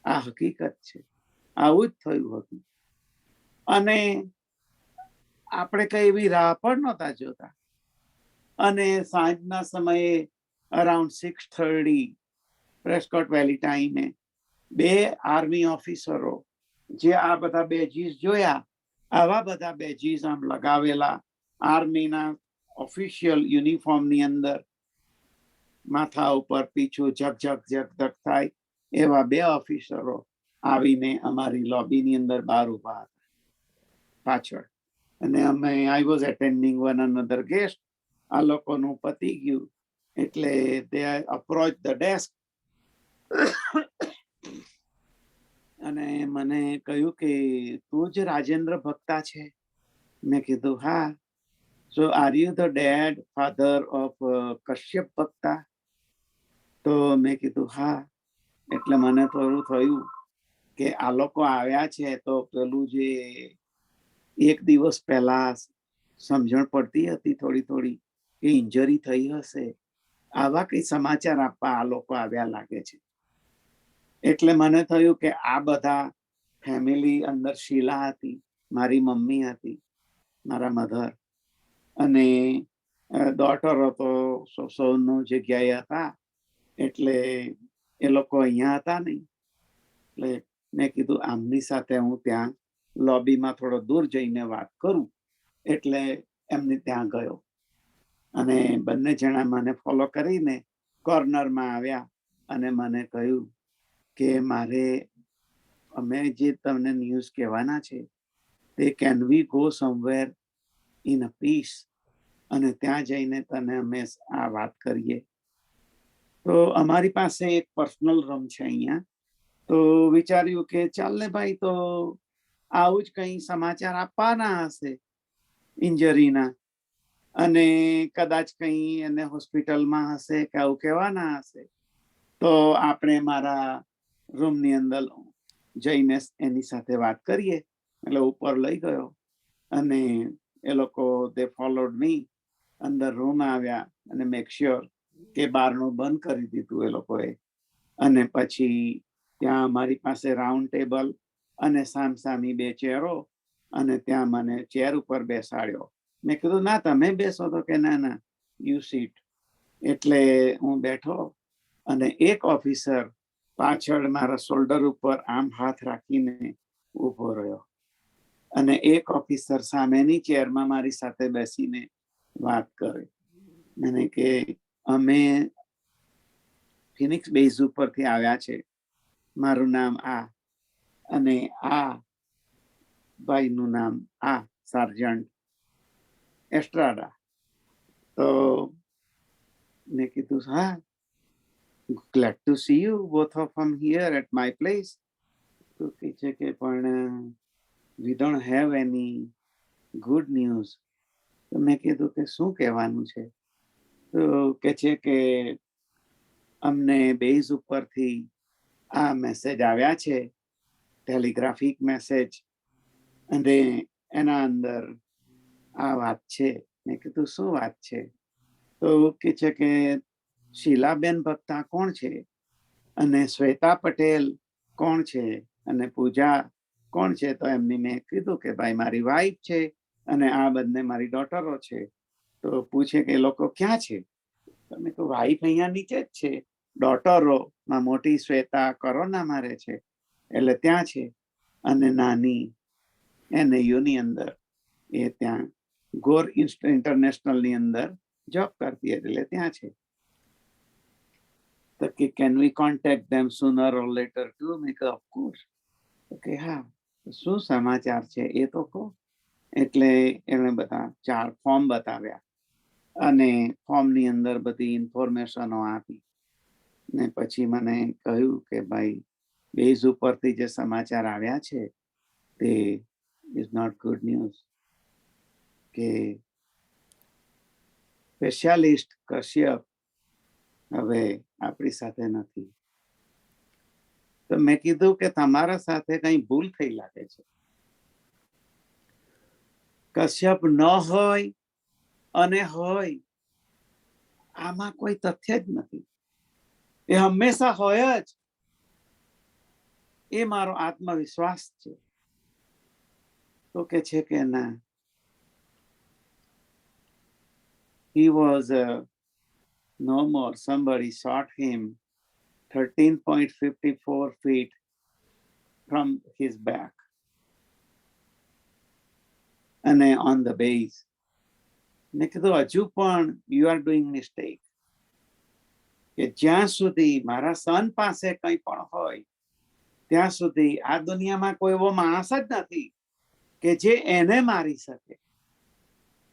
આ હકીકત છે. આવું જ થયું હતું. અને આપણે કઈ એવી રાહ પણ નહોતા જોતા. અને સાંજના સમયે અરાઉન્ડ 6:30 પ્રેસ્કોટ વેલી ટાઈમે 2 આર્મી ઓફિસરો જે આ બધા બેજીસ જોયા, આવા બધા બેજીસ આમ લગાવેલા આર્મીના ઓફિશિયલ યુનિફોર્મની અંદર, માથા ઉપર પીછું ઝક થાય એવા 2 ઓફિસરો આવીને અમારી લોબીની અંદર બહાર ઉભા હતા પાછળ. અને I was એટેન્ડિંગ one another guest. આ લોકોનું પતી ગયું એટલે they approached the desk અને મને કહ્યું કે તું જ રાજેન્દ્ર ભક્તા છે? મેં કીધું હા. So are you the dad, father of Kashyap ભક્તા? તો મેં કીધું હા. એટલે મને થોડું થયું કે આ લોકો આવ્યા છે તો પેલું જે 1 દિવસ પહેલા સમજણ પડતી હતી થોડી કે ઇન્જરી થઈ હશે, આવા કઈ સમાચાર આપવા આ લોકો આવ્યા લાગે છે. એટલે મને થયું કે આ બધા ફેમિલી અંદર શીલા હતી, મારી મમ્મી હતી, મારા મધર, અને ડોટર હતો, સૌનું જગ્યાએ હતા. એટલે એ લોકો અહીંયા હતા નહીં. એટલે મેં કીધું આમની સાથે હું ત્યાં લોબીમાં થોડો દૂર જઈને વાત કરું. એટલે એમને ત્યાં ગયો અને બંને જણા મને ફોલો કરીને કોર્નરમાં આવ્યા અને મને કહ્યું કે અમે જે તમને ન્યૂઝ કહેવાના છે તે can we go somewhere in a peace, અને ત્યાં જઈને તને અમે આ વાત કરીએ. તો અમારી પાસે એક પર્સનલ રૂમ છે અહીંયા. તો વિચાર્યું કે ચાલ ને ભાઈ, તો આવું જ કંઈ સમાચાર આપવાના હશે ઇન્જરીના, અને કદાચ કંઈ એને હોસ્પિટલમાં હશે કે આવું કહેવાના હશે, તો આપણે મારા રૂમની અંદર જઈને એની સાથે વાત કરીએ. એટલે ઉપર લઈ ગયો અને એ લોકો દે ફોલોડ મી. અંદર રૂમ આવ્યા અને મેક શ્યોર કે બારણું બંધ કરી દીધું એ લોકોએ. અને પછી ત્યાં અમારી પાસે રાઉન્ડ ટેબલ અને સામસામી 2 ચેરો, અને ત્યાં મને ચેર ઉપર બેસાડ્યો. મેં કીધું ના તમે બેસો. તો કે ના યુ સીટ. એટલે હું બેઠો અને એક ઓફિસર પાછળ મારા શોલ્ડર ઉપર આમ હાથ રાખીને ઊભો રહ્યો, અને એક ઓફિસર સામેની ચેરમાં મારી સાથે બેસીને વાત કરી મને કે અમે ફિનિક્સ બેઝ ઉપરથી આવ્યા છે, મારું નામ આ અને આ ભાઈનું નામ આ સાર્જન્ટ એસ્ટ્રાડા. તો મેં કીધું હા, glad to see you both of them here at my place. તો કહે છે કે પણ we don't have any good news. તો મેં કીધું કે શું કહેવાનું છે? તો કહે છે કે અમને બેઝ ઉપરથી આ મેસેજ આવ્યા છે, ટેલિગ્રાફિક મેસેજ, અને એના અંદર આ વાત છે. મેં કીધું શું વાત છે? તો કહે છે કે શીલાબેન ભક્તા કોણ છે અને શ્વેતા પટેલ કોણ છે અને પૂજા કોણ છે? તો એમની મેં કીધું કે ભાઈ મારી વાઈફ છે અને આ બંને મારી ડોટરો છે. તો પૂછે કે એ લોકો ક્યાં છે? તમે તો વાઈફ અહીંયા નીચે જ છે, ડોટરોમાં મોટી શ્વેતા કોરોનામાં રહે છે એટલે ત્યાં છે, અને નાની NAU ની અંદર એ ત્યાં ગોર ઇન્ટરનેશનલ ની અંદર જોબ કરતી હતી એટલે ત્યાં છે. તો કે can we contact them sooner or letter to? મેં કહ્યું ઓફકોર્સ. કે હા, શું સમાચાર છે એ તો કહો. એટલે એમણે બધા 4 ફોર્મ બતાવ્યા અને ફોર્મની અંદર બધી ઇન્ફોર્મેશનો આપી ને પછી મને કહ્યું કે ભાઈ બેઝ ઉપરથી જે સમાચાર આવ્યા છે તે ઇઝ નોટ ગુડ ન્યૂઝ, કે સ્પેશિયાલિસ્ટ કશ્યપ હવે આપણી સાથે નથી. તો મેં કીધું કે તમારા સાથે કઈ ભૂલ થઈ લાગે છે. કશ્યપ ન હોય અને હોય આમાં કોઈ તથ્ય જ નથી, એ હંમેશા હોય જ, એ મારો આત્મવિશ્વાસ છે. તો કે છે કે ના, he was no more. Somebody shot him 13.54 feet from his back અને on the base. મેં કીધું હજુ પણ you are doing mistake, કે જ્યાં સુધી મારા સન પાસે કંઈ પણ હોય ત્યાં સુધી આ દુનિયામાં કોઈ એવો માણસ જ નથી કે જે એને મારી શકે.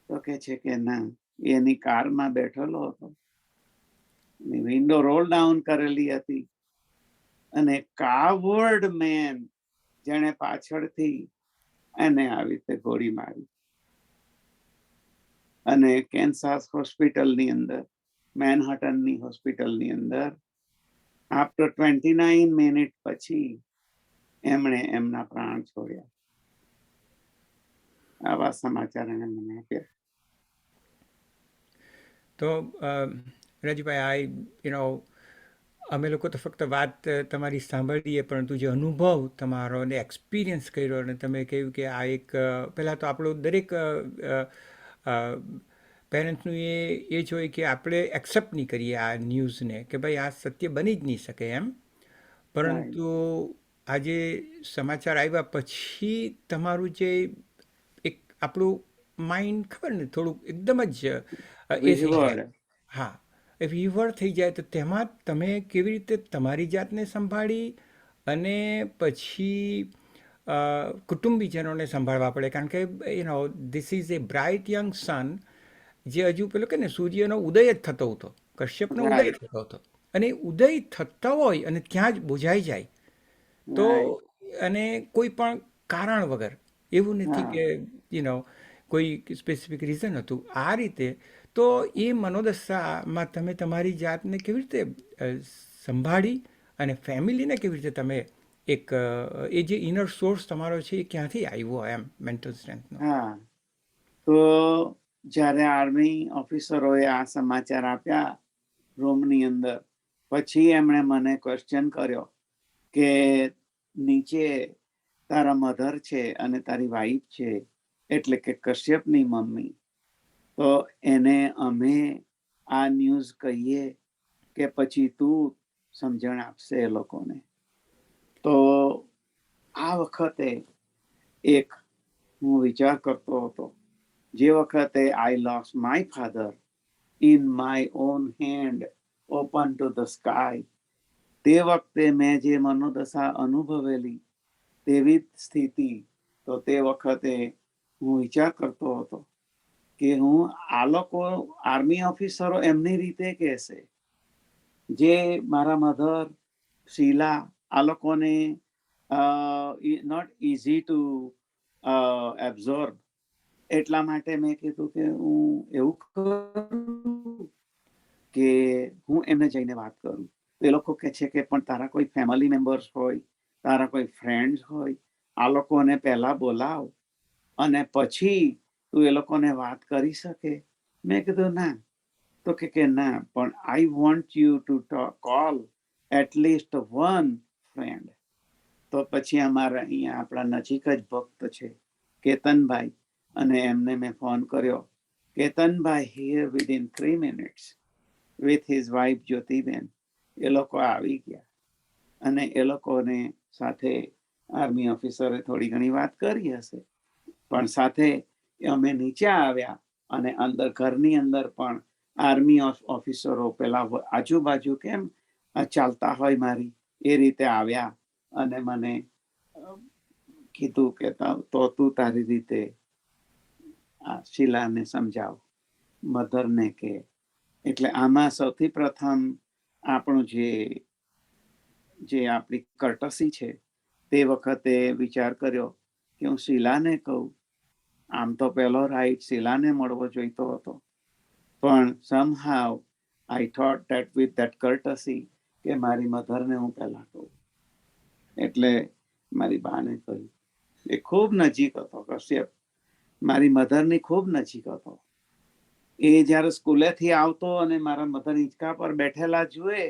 તો કે છે કે ના, એની કારમાં બેઠેલો હતો, વિન્ડો રોલ ડાઉન કરેલી હતી અને કાવર્ડ મેન જેણે પાછળથી એને આવી રીતે ગોળી મારી અને કેન્સાસ હોસ્પિટલની અંદર, મેનહટનની હોસ્પિટલની અંદર આફ્ટર 29 મિનિટ પછી એમણે એમના પ્રાણ છોડ્યા. આવા સમાચાર એને મને આપ્યા. તો રાજુભાઈ, અમે લોકો તો ફક્ત વાત તમારી સાંભળીએ, પરંતુ જે અનુભવ તમારો અને એક્સપિરિયન્સ કર્યો, અને તમે કહ્યું કે આ એક પહેલાં તો આપણો દરેક પેરેન્ટ્સનું એ જ હોય કે આપણે એક્સેપ્ટ નહીં કરીએ આ ન્યૂઝને, કે ભાઈ આ સત્ય બની જ નહીં શકે એમ. પરંતુ આજે સમાચાર આવ્યા પછી તમારું જે એક આપણું માઇન્ડ, ખબર ને, થોડુંક એકદમ જ એ થઈ જાય. હા, એ વિવર થઈ જાય. તો તેમાં તમે કેવી રીતે તમારી જાતને સંભાળી અને પછી કુટુંબીજનોને સંભાળવા પડે, કારણ કે this is a bright young son, જે હજુ પેલો કે ને સૂર્યનો ઉદય જ થતો હતો, કશ્યપનો ઉદય થતો હતો, અને ઉદય થતો હોય અને ત્યાં જ બુઝાઈ જાય તો, અને કોઈ પણ કારણ વગર, એવું નથી કે કોઈ સ્પેસિફિક રીઝન હતું, આ રીતે. તો એ મનોદશામાં તમે તમારી જાતને કેવી રીતે સંભાળી અને ફેમિલીને કેવી રીતે તમે એક એ જે ઇનર સોર્સ તમારો છે એ ક્યાંથી આવ્યો એમ મેન્ટલ સ્ટ્રેન્થનો? હા, તો જ્યારે આર્મી ઓફિસરોએ આ સમાચાર આપ્યા રૂમની અંદર, પછી એમણે મને ક્વેશ્ચન કર્યો કે નીચે તારા મધર છે અને તારી વાઈફ છે, એટલે કે કશ્યપની મમ્મી, તો એને અમે આ ન્યૂઝ કહીએ કે પછી તું સમજણ આપશે એ લોકોને? તો આ વખતે એક હું વિચાર કરતો હતો જે વખતે I lost my father in my own hand open to the sky, તે વખતે મેં જે મનોદશા અનુભવેલી તેવી સ્થિતિ, તો તે વખતે હું વિચાર કરતો હતો કે હું આ લોકો આર્મી ઓફિસરો એમની રીતે કહેશે, જે મારા મધર શીલા આ લોકોને નોટ ઇઝી ટુ એબ્ઝોર્બ. એટલા માટે મેં કીધું કે હું એવું કરું કે હું એમને જઈને વાત કરું. એ લોકો કહે છે કે પણ તારા કોઈ ફેમિલી મેમ્બર્સ હોય, તારા કોઈ ફ્રેન્ડ્સ હોય, આ લોકોને પહેલા બોલાવ અને પછી તું એ લોકોને વાત કરી શકે. મેં કીધું ના. તો કે ના, પણ I want you to call at least one friend. તો પછી અમારા અહીંયા આપણા નજીક જ ભક્ત છે કેતનભાઈ, અને એમને મેં ફોન કર્યો. કેતનભાઈ here within 3 minutes with his wife જ્યોતિબેન. એ લોકો આવી ગયા અને એ લોકોને સાથે આર્મી ઓફિસરે થોડી ઘણી વાત કરી હશે, પણ સાથે અમે નીચે આવ્યા અને અંદર ઘરની અંદર પણ આર્મી ઓફિસરો પેલા આજુબાજુ કેમ ચાલતા હોય મારી એ રીતે આવ્યા અને મને કીધું કે તો તું તારી રીતે શીલાને સમજાવ, મધરને કે. એટલે આમાં સૌથી પ્રથમ આપણું જે આપણી કર્ટસી છે, તે વખતે વિચાર કર્યો કે હું શીલાને કહું. આમ તો પહેલો રાઈટ શીલાને મળવો જોઈતો હતો, પણ somehow I thought that with that courtesy કે મારી મધરને હું પહેલા કહું. એટલે મારી બાને કહ્યું. એ ખૂબ નજીક હતો કશ્યપ, મારી મધરની ખૂબ નજીક હતો. એ જ્યારે સ્કૂલેથી આવતો અને મારા મધર હિંચકા પર બેઠેલા જુએ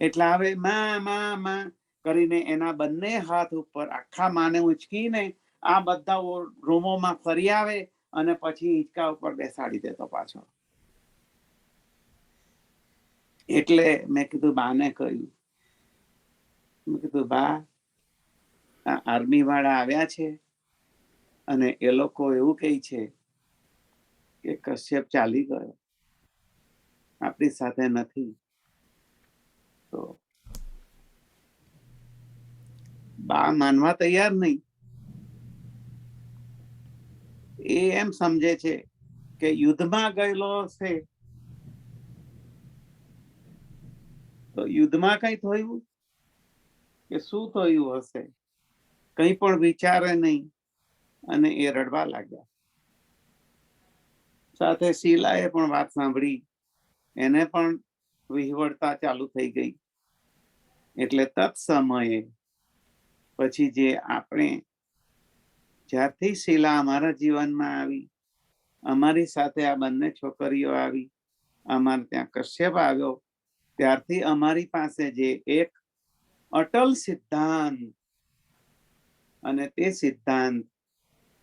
એટલે આવે માં માં માં કરીને એના બંને હાથ ઉપર આખા માને ઉંચકીને આ બધા રૂમોમાં ફરી આવે અને પછી હિંચકા ઉપર બેસાડી દેતો પાછો. એટલે મેં કીધું બાને કહ્યું, મેં કીધું બા, આ આર્મી વાળા આવ્યા છે અને એ લોકો એવું કહે છે કે કશ્યપ ચાલી ગયો, આપણી સાથે નથી. તો બા માનવા તૈયાર નહીં. એ એમ સમજે છે કે યુદ્ધમાં ગયેલો છે તો યુદ્ધમાં કઈ થયું કે શું થયું હશે, કઈ પણ વિચારે નહીં અને એ રડવા લાગ્યા. સાથે શીલાએ પણ વાત સાંભળી, એને પણ વિહવળતા ચાલુ થઈ ગઈ. એટલે તત સમયે પછી જે આપણે જ્યારથી શીલા અમારા જીવનમાં આવી, અમારી સાથે આ બંને છોકરીઓ આવી, અમારે ત્યાં કશ્યપ આવ્યો, ત્યારથી અમારી પાસે જે એક અટલ સિદ્ધાંત, અને તે સિદ્ધાંત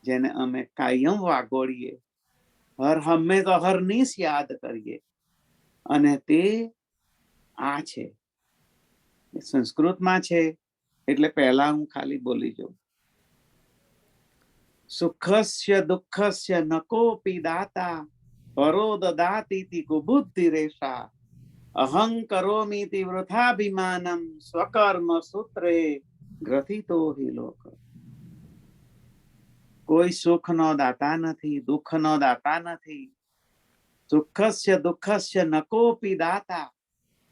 જેને અમે કાયમ વાગોળીએ, હર હંમેશ અહર્નિશ યાદ કરીએ, અને તે આ છે. સંસ્કૃતમાં છે એટલે પહેલા હું ખાલી બોલી જાઉં. સુખસ્ય દુઃખસ્ય ન કોપી દાતા પરો દદાતીતિ કુબુદ્ધિ રેષા અહં કરોમીતિ વૃથાભિમાનમ સ્વકર્મ સૂત્રે ગ્રથિતો હિ લોક. કોઈ સુખનો દાતા નથી, દુઃખનો દાતા નથી. સુખસ્ય દુઃખસ્ય ન કોપી દાતા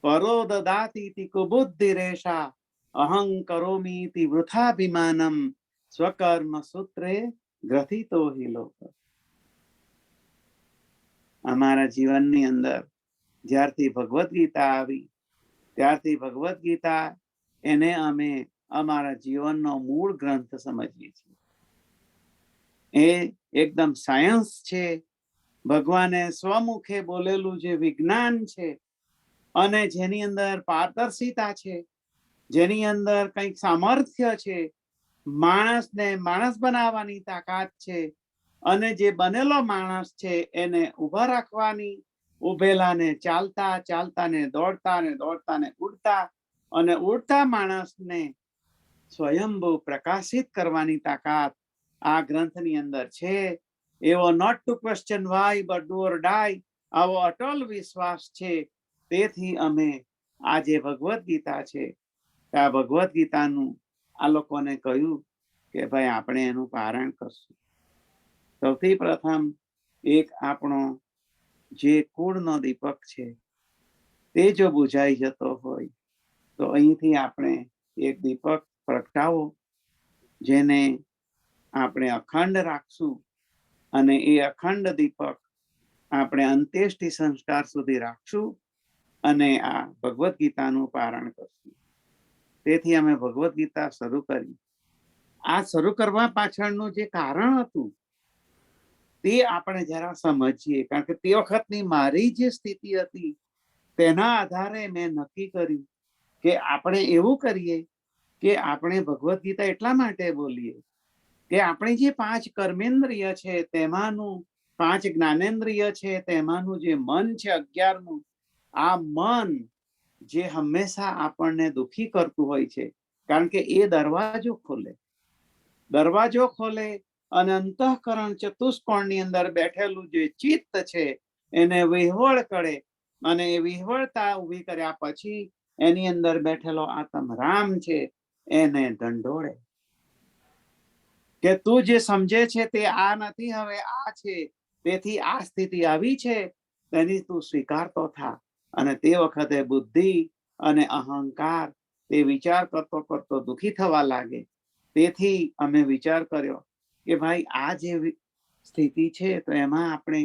પરો દદાતીતિ કુબુદ્ધિ રેષા અહં કરોમીતિ વૃથાભિમાનમ સ્વકર્મ સૂત્રે ગ્રથિતો હિ લોક. અમારા જીવનની અંદર જ્યારથી ભગવદ્ ગીતા આવી, ત્યારથી ભગવદ્ ગીતા એને અમે અમારા જીવનનો મૂળ ગ્રંથ સમજીએ છીએ. એ એકદમ સાયન્સ છે, ભગવાને સ્વમુખે બોલેલું જે વિજ્ઞાન છે, અને જેની અંદર પારદર્શિતા છે, જેની અંદર કંઈક સામર્થ્ય છે, માણસને માણસ બનાવવાની તાકાત છે, અને જે બનેલો માણસ છે એને ઊભા રાખવાની, ઉભેલાને ચાલતા, ચાલતાને દોડતા, ને દોડતાને ઉડતા, અને ઉડતા માણસને સ્વયંભૂ પ્રકાશિત કરવાની તાકાત આ ગ્રંથની અંદર છે. એવો not to question why but do or die આવો અટલ વિશ્વાસ છે. તેથી અમે આ જે ભગવદ્ ગીતા છે આ ભગવદ્ ગીતાનું આ લોકોને કહ્યું કે ભાઈ આપણે એનું પારાયણ કરશું. સૌથી પ્રથમ એક આપણો જે કુળનો દીપક છે તે જો બુઝાઈ જતો હોય તો અહીંથી આપણે એક દીપક પ્રગટાવો જેને આપણે અખંડ રાખશું અને એ અખંડ દીપક આપણે અંત્યેષ્ટિ સંસ્કાર સુધી રાખશું અને આ ભગવદ્ ગીતાનું પારાયણ કરશું. તેથી અમે ભગવદ્ ગીતા શરૂ કરી. આ શરૂ કરવા પાછળનું જે કારણ હતું તે આપણે જરા સમજીએ, કારણ કે તે વખતની મારી જે સ્થિતિ હતી તેના આધારે મેં નક્કી કર્યું કે આપણે એવું કરીએ કે આપણે ભગવદ્ ગીતા એટલા માટે બોલીએ કે આપણે જે 5 કર્મેન્દ્રિય છે તેમાંનું 5 જ્ઞાનેન્દ્રિય છે તેમાંનું જે મન છે 11મું, આ મન જે હંમેશા આપણને દુખી કરતું હોય છે, કારણ કે એ દરવાજો ખોલે અને અંતઃકરણ ચતુષ્કોણની અંદર બેઠેલું જે ચિત્ત છે એને વિહવળ કરે અને એ વિહવળતા ઊભી કર્યા પછી એની અંદર બેઠેલો આત્મ રામ છે એને દંડોળે કે તું જે સમજે છે તે આ નથી, હવે આ છે. તેથી આ સ્થિતિ આવી છે તેની તું સ્વીકારતો થા. અને તે વખતે બુદ્ધિ અને અહંકાર તે વિચાર કરતો કરતો દુઃખી થવા લાગે. તેથી અમે વિચાર કર્યો કે ભાઈ આ જે સ્થિતિ છે તો એમાં આપણે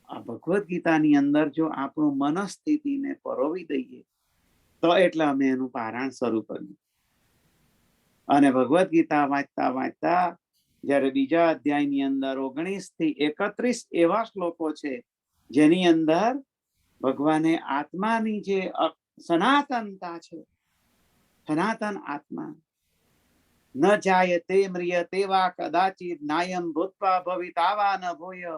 આ ભગવદ્ ગીતાની અંદર જો આપણું મનસ્થિતિને પરોવી દઈએ તો એટલે અમે એનું પારાયણ શરૂ કર્યું. અને ભગવદ્ ગીતા વાંચતા વાંચતા જ્યારે બીજા અધ્યાયની અંદર 19 થી 31 એવા શ્લોકો છે જેની અંદર ભગવાને આત્માની જે સનાતનતા છે, સનાતન આત્મા ન જાયતે મ્રિયતે વા કદાચિત નાયમ ભૂત્વા ભવિતાવા ન ભૂય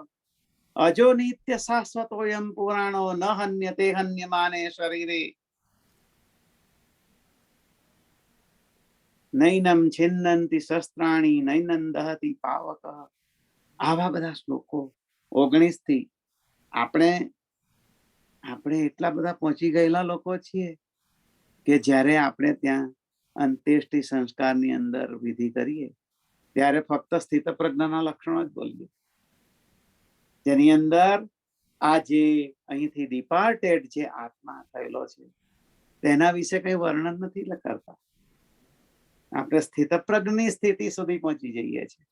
અજો નિત્ય શાશ્વતોયમ પુરાણો ન હન્યતે હન્યમાને શરીરે નૈનમ છિન્નંતિ શસ્ત્રાણી નૈનમ દહતિ પાવક. આવા બધા શ્લોકો 19 થી આપણે એટલા બધા પહોંચી ગયેલા લોકો છીએ કે જ્યારે આપણે ત્યાં અંત્યેષ્ટિ સંસ્કારની અંદર વિધિ કરીએ ત્યારે ફક્ત સ્થિત પ્રજ્ઞાના લક્ષણો જ બોલીએ, જેની અંદર આ જે અહીંથી ડિપાર્ટેડ જે આત્મા થયેલો છે તેના વિશે કઈ વર્ણન નથી કરતા. આપણે સ્થિત પ્રજ્ઞની સ્થિતિ સુધી પહોંચી જઈએ છીએ.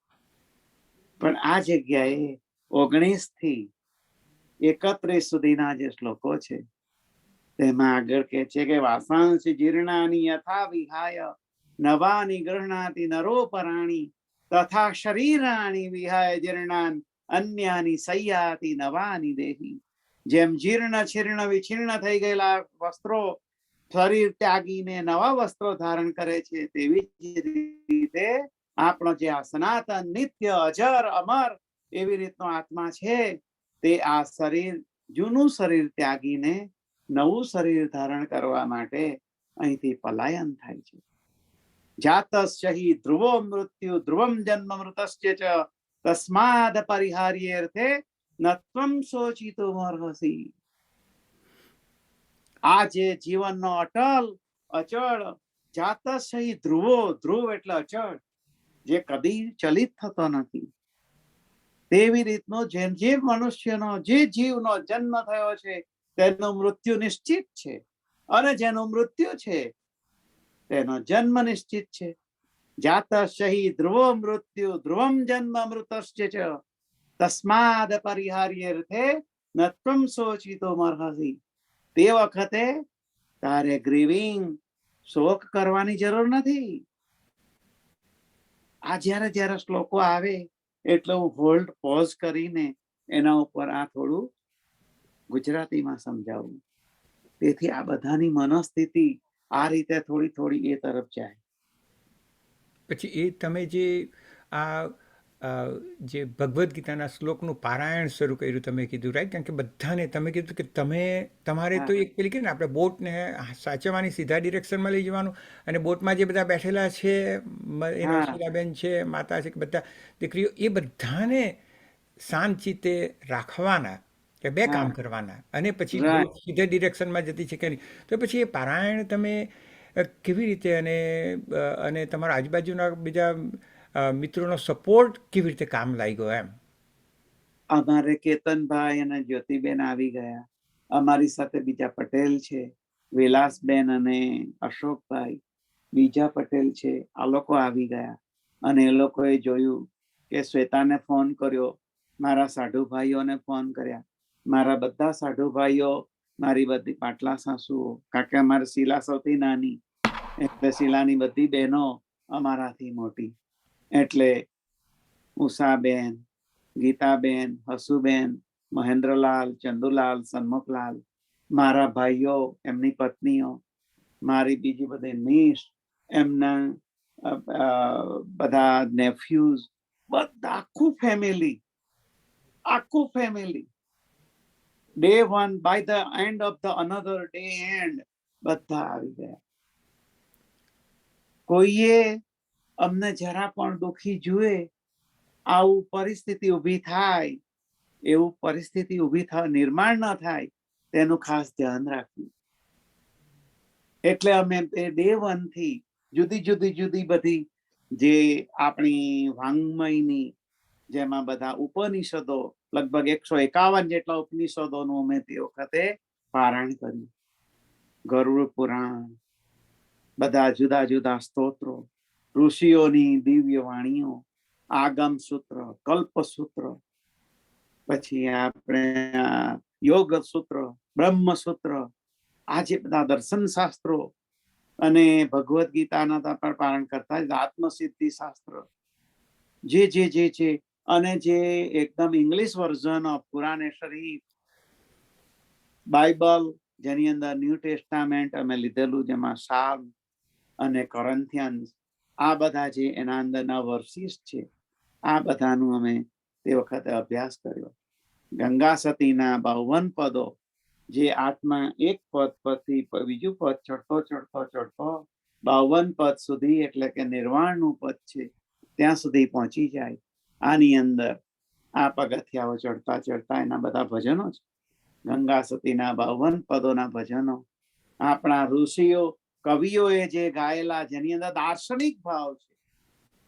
પણ આ જગ્યાએ 19 થી 31 સુધીના જે શ્લોકો છે તેમાં આગળ કહે છે કે વાસાંસી જીર્ણાની યથા વિહાય નવાની ગૃહણાતિ નરોપરાણી તથા શરીરાણી વિહાય જીર્ણાન અન્યાની સૈયાતિ નવાની દેહી. જેમ જીર્ણ છીર્ણ વિછીર્ણ થઈ ગયેલા વસ્ત્રો શરીર ત્યાગીને નવા વસ્ત્રો ધારણ કરે છે, તેવી જ રીતે આપણો જે આ સનાતન નિત્ય અજર અમર એવી રીતનો આત્મા છે તે આ શરીર જૂનું શરીર ત્યાગીને નવું શરીર ધારણ કરવા માટે અહીંથી પલાયન થાય છે. જાતસ્ય હિ ધ્રુવો મૃત્યુ ધ્રુવમ જન્મ મૃતસ્ય ચ તસ્માદ પરિહાર્યેર્થે નત્વમ શોચિતુમર્હસી. આ જે જીવનનો અટલ અચળ જાતસ્ય હિ ધ્રુવો, ધ્રુવ એટલે અચળ, જે કદી ચલિત થતો નથી, તેવી રીતનો જેમ જે મનુષ્યનો જે જીવનો જન્મ થયો છે તેનું મૃત્યુ નિશ્ચિત છે અને જેનું મૃત્યુ છે તેનો જન્મ નિશ્ચિત છે. જાતસ્ય હિ ધ્રુવો મૃત્યુ ધ્રુવમ જન્મ મૃતસ્ય ચ તસ્માદ પરિહાર્યેર્થે નત્વમ શોચિતુમર્હસી. તે વખતે તારે ગ્રીવિંગ શોક કરવાની જરૂર નથી. આ જ્યારે શ્લોકો આવે એટલે હું હોલ્ડ પોઝ કરીને એના ઉપર આ થોડું ગુજરાતીમાં સમજાવું. તેથી આ બધાની મનસ્થિતિ આ રીતે થોડી થોડી એ તરફ જાય. પછી એ તમે જે આ જે ભગવદ્ ગીતાના શ્લોકનું પારાયણ શરૂ કર્યું તમે કીધું, રાઈટ? કારણ કે બધાને તમે કીધું કે તમારે તો એક પેલી કે ને આપણે બોટને સાચવવાની સીધા ડિરેક્શનમાં લઈ જવાનું, અને બોટમાં જે બધા બેઠેલા છે એના શીલાબેન છે, માતા છે, કે બધા દીકરીઓ, એ બધાને શાંત ચિત્તે રાખવાના કે બે કામ હા કરવાના અને પછી રાઈટ સીધા ડિરેક્શનમાં જતી છે કે નહીં, તો પછી એ પારાયણ તમે કેવી રીતે અને તમારા આજુબાજુના બીજા મિત્રોનો સપોર્ટ કેવી રીતે કામ લાગ્યો એમ? અમારે કેતનભાઈ અને જ્યોતિબેન આવી ગયા. અમારી સાથે બીજા પટેલ છે, વિલાસબેન અને અશોકભાઈ, બીજા પટેલ છે, આ લોકો આવી ગયા. અને એ લોકોએ જોયું કે શ્વેતાને ફોન કર્યો, મારા સાધુ ભાઈઓને ફોન કર્યા, મારા બધા સાધુ ભાઈઓ, મારી બધી પાટલા સાસુઓ, કારણ કે અમારી શીલા સૌથી નાની, એટલે શીલાની બધી બહેનો અમારાથી મોટી, એટલે ઉષાબેન, ગીતાબેન, હસુબેન, મહેન્દ્રલાલ, ચંદુલાલ, સન્મુખલાલ, મારા ભાઈઓ, એમની પત્નીઓ, મારી બીજી બધી નીશ, એમના બધા નેફ્યુઝ, બધા આખું family day one by the end of the another day and બધા આવી ગયા. કોઈએ અમને જરા પણ દુખી જુએ, આવું પરિસ્થિતિ ઊભી થાય, એવું પરિસ્થિતિ ઊભી નિર્માણ ન થાય, તેનું ખાસ ધ્યાન રાખ્યું. એટલે અમે ડે વન થી જુદી બધી જે આપણી વાંગ્મયની, જેમાં બધા ઉપનિષદો, લગભગ 151 જેટલા ઉપનિષદોનું અમે તે વખતે પારાયણ કર્યું. ગરુડ પુરાણ, બધા જુદા સ્તોત્રો, ઋષિઓની દિવ્ય વાણીઓ, આગમ સૂત્ર, કલ્પ સૂત્ર, પછી આપણે યોગ સૂત્ર, બ્રહ્મ સૂત્ર, આ જે બધા દર્શન શાસ્ત્રો, અને ભગવદ્ ગીતાના પણ પારણ કરતા આત્મસિદ્ધિ શાસ્ત્ર, જે અને જે એકદમ English version of Quran Sharif, Bible, જેની અંદર ન્યૂ ટેસ્ટામેન્ટ અમે લીધેલું, જેમાં સાલ અને કોરિન્થિયન્સ, આ બધા જે એના અંદરના વર્સિસ છે, આ બધાનું અમે તે વખતે અભ્યાસ કર્યો. ગંગા સતીના 52 પદો, જે આત્મા એક પદ પરથી બીજું પદ ચડતો 52 પદ સુધી, એટલે કે નિર્વાણનું પદ છે, ત્યાં સુધી પહોંચી જાય. આની અંદર આ પગથિયાઓ ચડતા એના બધા ભજનો છે. ગંગા સતીના 52 પદોના ભજનો આપણા ઋષિઓ, કવિઓએ જે ગાયેલા, જેની અંદર દાર્શનિક ભાવ છે,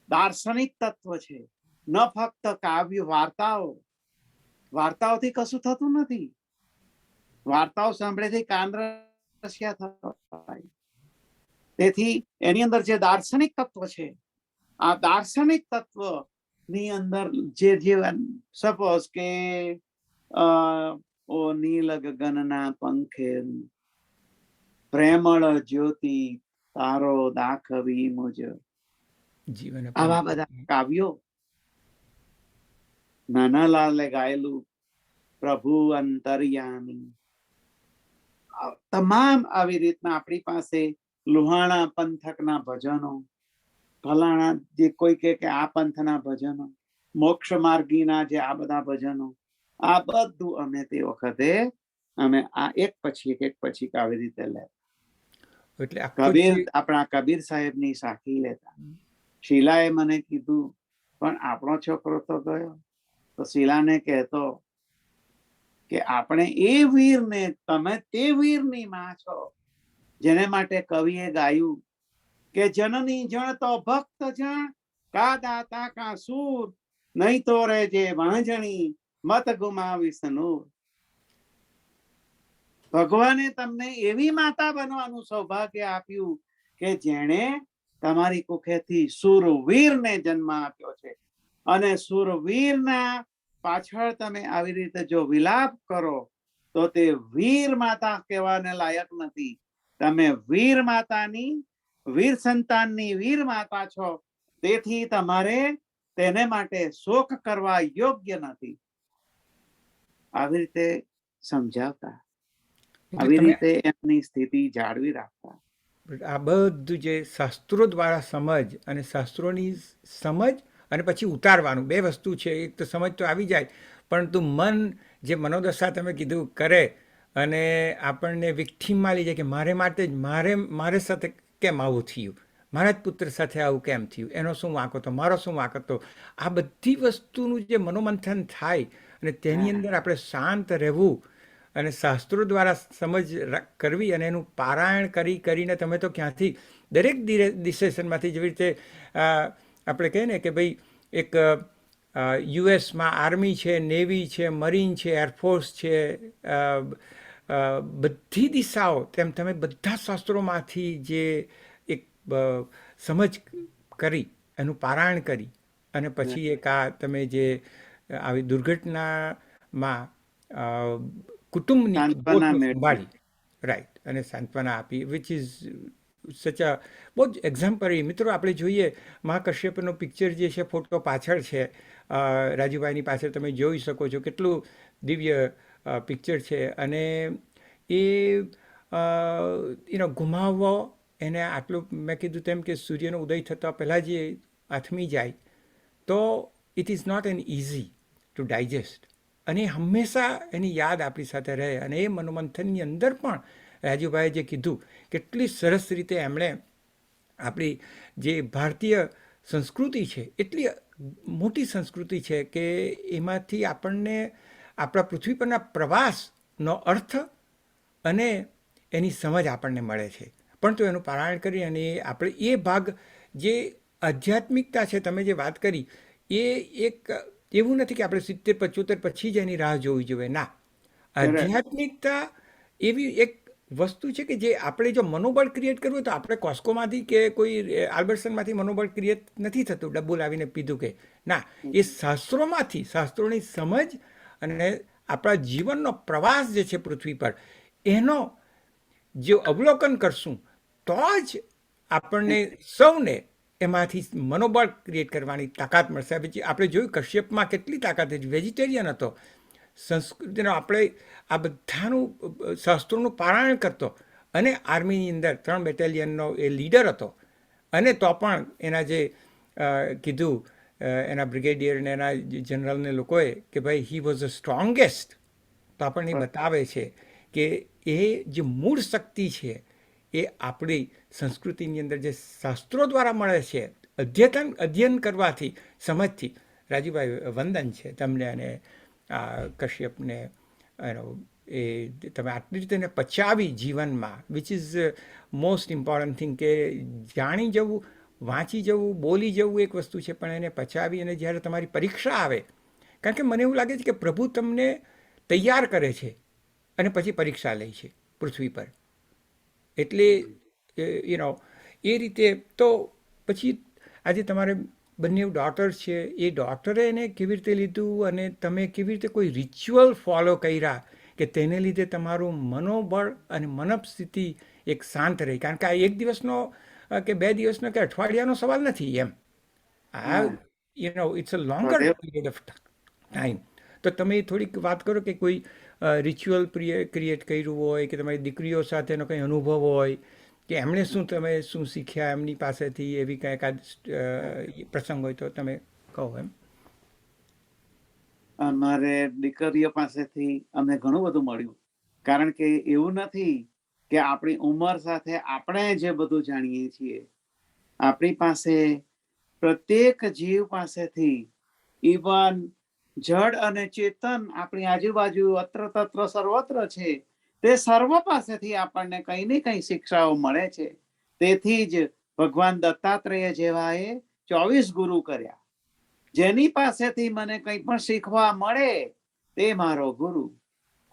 દાર્શનિક તત્વ છે, ન ફક્ત કાવ્ય, વાર્તાઓથી કશું થતું નથી. વાર્તાઓ સાંભળેથી કાન રસ્યા થાય. તેથી એની અંદર જે દાર્શનિક તત્વ છે, આ દાર્શનિક તત્વ ની અંદર જે સપોઝ કે ઓ નીલ ગગનના પંખે પ્રેમળ જ્યોતિ તારો દાખવી મુજ, જીવન આવા બધા કાવ્યો, નાનાલાલે ગાયેલું પ્રભુ અંતર્યામી, તમામ આવી રીતના આપણી પાસે લુહાણા પંથકના ભજનો, ફલાણા જે કોઈ કે આ પંથના ભજનો, મોક્ષ માર્ગીના જે આ બધા ભજનો, આ બધું અમે તે વખતે અમે આ એક પછી આવી રીતે લેતા. એટલે આપણા કબીર સાહેબની સાખી લેતા. શીલાએ મને કીધું, પણ આપણો છોકરો તો ગયો, તો શીલાને કહેતો કે આપણે એ વીરને, તમે તે વીરની માં છો, જેને માટે કવિએ ગાયું કે જનની જણ તો ભક્ત જણ, કા દાતા કા સૂર, નહીં તો રે જે વાંજણી, મત ગુમાવી સનૂર. ભગવાને તમને એવી માતા બનવાનું સૌભાગ્ય આપ્યું કે જેણે તમારી કુખેથી સુરવીરને જન્મ આપ્યો છે. અને સુરવીરના પાછળ તમે આવી રીતે જો વિલાપ કરો, તો તે વીર માતા કહેવાને લાયક નથી. તમે વીર માતાની, વીર સંતાનની વીર માતા છો, તેથી તમારે તેને માટે શોક કરવા યોગ્ય નથી. આવી રીતે સમજાવતા, આવી રીતે એમની સ્થિતિ જાળવી રાખતા. આ બધું જે શાસ્ત્રો દ્વારા સમજ અને શાસ્ત્રોની સમજ અને પછી ઉતારવાનું, બે વસ્તુ છે. એક તો સમજ તો આવી જાય, પરંતુ મન, જે મનોદશા તમે કીધું કરે, અને આપણને વિક્ટીમમાં લઈ જાય કે મારે સાથે કેમ આવું થયું, મારા જ પુત્ર સાથે આવું કેમ થયું, એનો શું વાંક હતો, મારો શું વાંક હતો. આ બધી વસ્તુનું જે મનોમંથન થાય અને તેની અંદર આપણે શાંત રહેવું અને શાસ્ત્રો દ્વારા સમજ કરવી અને એનું પારાયણ કરીને તમે તો ક્યાંથી દરેક ડિસેશનમાંથી જેવી રીતે આપણે કહીએ ને કે ભાઈ એક યુએસમાં આર્મી છે, નેવી છે, મરીન છે, એરફોર્સ છે, બધી દિશાઓ તેમ તમે બધા શાસ્ત્રોમાંથી જે એક સમજ કરી એનું પારાયણ કરી અને પછી એક આ તમે જે આવી દુર્ઘટનામાં કુટુંબની સાંત્વના મેળવી. સંભાળી, રાઈટ, અને સાંત્વના આપી, વિચ ઇઝ સચ અ બહુ જ એક્ઝામ્પલરી. મિત્રો આપણે જોઈએ મહાકશ્યપનો પિક્ચર જે છે, ફોટો પાછળ છે, રાજુભાઈની પાછળ તમે જોઈ શકો છો કેટલું દિવ્ય પિક્ચર છે. અને એ ગુમાવવો એને આટલું, મેં કીધું તેમ કે સૂર્યનો ઉદય થતાં પહેલાં જે આથમી જાય તો it is not an easy to digest. અને હંમેશા એની યાદ આપણી સાથે રહે. અને એ મનોમંથનની અંદર પણ રાજુભાઈએ જે કીધું કેટલી સરસ રીતે એમણે આપણી જે ભારતીય સંસ્કૃતિ છે, એટલી મોટી સંસ્કૃતિ છે કે એમાંથી આપણને આપણા પૃથ્વી પરના પ્રવાસનો અર્થ અને એની સમજ આપણને મળે છે. પરંતુ એનું પારાયણ કરી અને આપણે એ ભાગ જે આધ્યાત્મિકતા છે, તમે જે વાત કરી, એ એક એવું નથી કે આપણે 70-75 પછી જ એની રાહ જોવી જોઈએ. ના, આધ્યાત્મિકતા એવી એક વસ્તુ છે કે જે આપણે જો મનોબળ ક્રિએટ કરવું હોય તો આપણે કોસ્કોમાંથી કે કોઈ આલ્બર્ટસનમાંથી મનોબળ ક્રિએટ નથી થતું, ડબ્બુ લાવીને પીધું કે ના, એ શાસ્ત્રોમાંથી, શાસ્ત્રોની સમજ અને આપણા જીવનનો પ્રવાસ જે છે પૃથ્વી પર, એનો જો અવલોકન કરશું તો જ આપણને સૌને એમાંથી મનોબળ ક્રિએટ કરવાની તાકાત મળશે. પછી આપણે જોયું કશ્યપમાં કેટલી તાકાત હતી, વેજીટેરિયન હતો, સંસ્કૃતિનો આપણે આ બધાનું શાસ્ત્રોનું પારાયણ કરતો અને આર્મીની અંદર 3 બેટેલિયનનો એ લીડર હતો. અને તો પણ એના જે કીધું એના બ્રિગેડિયરને એના જનરલને લોકોએ કે ભાઈ હી વોઝ ધ સ્ટ્રોંગેસ્ટ. તો આપણને બતાવે છે કે એ જે મૂળ શક્તિ છે એ આપણી સંસ્કૃતિની અંદર જે શાસ્ત્રો દ્વારા મળે છે, અધ્યયન કરવાથી, સમજથી. રાજુભાઈ, વંદન છે તમને અને કશ્યપને. એ તમે આટલી રીતે એને પચાવી જીવનમાં, which is most important thing, કે જાણી જવું, વાંચી જવું, બોલી જવું એક વસ્તુ છે, પણ એને પચાવી અને જ્યારે તમારી પરીક્ષા આવે, કારણ કે મને એવું લાગે છે કે પ્રભુ તમને તૈયાર કરે છે અને પછી પરીક્ષા લે છે પૃથ્વી પર. એટલે એ રીતે તો પછી આજે તમારે બંને ડોટર છે, એ ડોટરે એને કેવી રીતે લીધું અને તમે કેવી રીતે કોઈ રિચ્યુઅલ ફોલો કર્યા કે તેને લીધે તમારું મનોબળ અને મનસ્થિતિ એક શાંત રહી. કારણ કે આ એક દિવસનો કે 2 દિવસનો કે અઠવાડિયાનો સવાલ નથી એમ. આ it's a longer period of time. તો તમે થોડીક વાત કરો કે કોઈ રિચ્યુઅલ ક્રિએટ કર્યું હોય કે તમારી દીકરીઓ સાથેનો કંઈ અનુભવ હોય કે એમણે તમે શું શીખ્યા એમની પાસેથી, એવી કંઈ એકાદ પ્રસંગ હોય તો તમે કહો એમ. અમારે દીકરીઓ પાસેથી અમને ઘણું બધું મળ્યું. કારણ કે એવું નથી કે આપણી ઉંમર સાથે આપણે જે બધું જાણીએ છીએ, આપણી પાસે પ્રત્યેક જીવ પાસેથી, ઇવન જડ અને ચેતન આપણી આજુબાજુ અત્ર તત્ર સર્વત્ર છે, તે સર્વ પાસેથી આપણને કઈ ને કઈ શિક્ષાઓ મળે છે. તેથી જ ભગવાન દત્તાત્રેય જેવાએ 24 ગુરુ કર્યા. જેની પાસેથી મને કંઈ પણ શીખવા મળે તે મારો ગુરુ.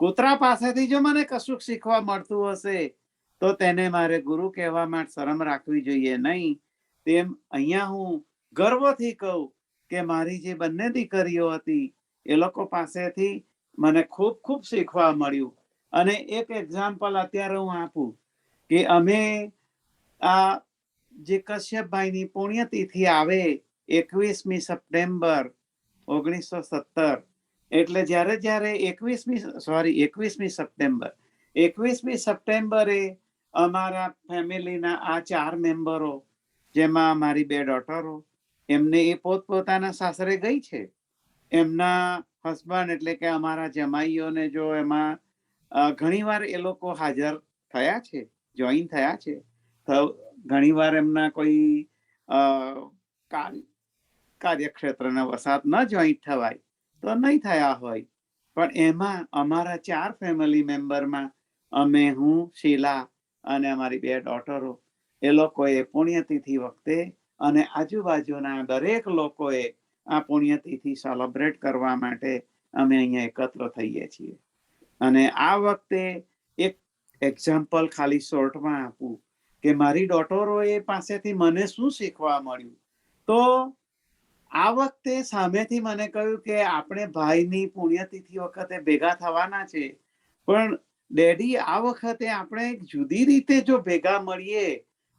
કૂતરા પાસેથી જો મને કશું શીખવા મળતું હશે તો તેને મારે ગુરુ કહેવા માટે શરમ રાખવી જોઈએ નહીં. તેમ અહીંયા હું ગર્વથી કહું કે મારી જે બંને દીકરીઓ હતી એ લોકો પાસેથી મને ખૂબ ખૂબ શીખવા મળ્યું. અને એક એક્ઝામ્પલ અત્યારે હું આપું કે અમે આ જે કશ્યપભાઈની પુણ્યતિથિ આવે 21મી સપ્ટેમ્બર 1917, એટલે જ્યારે 21મી સપ્ટેમ્બરે અમારા ફેમિલીના આ 4 મેમ્બરો, જેમાં મારી 2 ડોટરો, એમને એ પોતપોતાના સાસરે ગઈ છે. એમના હસબન્ડ એટલે કે અમારા જમાઈઓને જો એમાં ઘણીવાર એ લોકો હાજર થયા છે, જોઈન થયા છે. ઘણીવાર એમના કોઈ કાર્યક્ષેત્રના વસાત ન જોઈન્ટ થવાય તો નહીં થયા હોય, પણ એમાં અમારા 4 ફેમિલી મેમ્બરમાં હું, શીલા અને અમારી 2 ડોટરો, એ લોકોએ પુણ્યતિથિ વખતે અને આજુબાજુના દરેક લોકોએ આ પુણ્યતિથિ સેલિબ્રેટ કરવા માટે અમે અહીંયા એકત્ર થઈએ છીએ. અને આ વખતે એક એક્ઝામ્પલ ખાલી શોર્ટમાં આપું કે મારી ડોટરોએ પાસેથી મને શું શીખવા મળ્યું. તો આ વખતે સામેથી મને કહ્યું કે આપણે ભાઈની પુણ્યતિથિ વખતે ભેગા થવાના છે, પણ ડેડી આ વખતે આપણે એક જુદી રીતે જો ભેગા મળીએ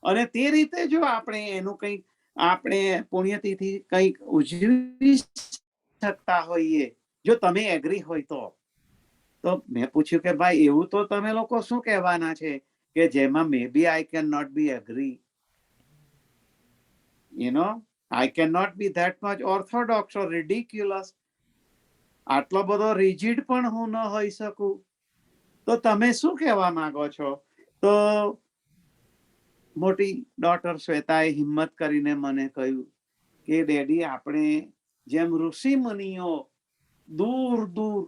અને તે રીતે જો આપણે એનું કંઈક આપણે પુણ્યતિથિ કંઈક ઉજવી શકતા હોઈએ, જો તમે એગ્રી હોય તો મેં પૂછ્યું કે ભાઈ એવું તો તમે લોકો શું કહેવાના છે કે જેમાં may be I can not be agree, I cannot be that much orthodox or ridiculous. આટલો બધો રિજિડ પણ હું ન હોઈ શકું. તો તમે શું કહેવા માંગો છો? તો મોટી ડોટર શ્વેતાએ હિંમત કરીને મને કહ્યું કે ડેડી આપણે જેમ ઋષિ મુનિઓ દૂર દૂર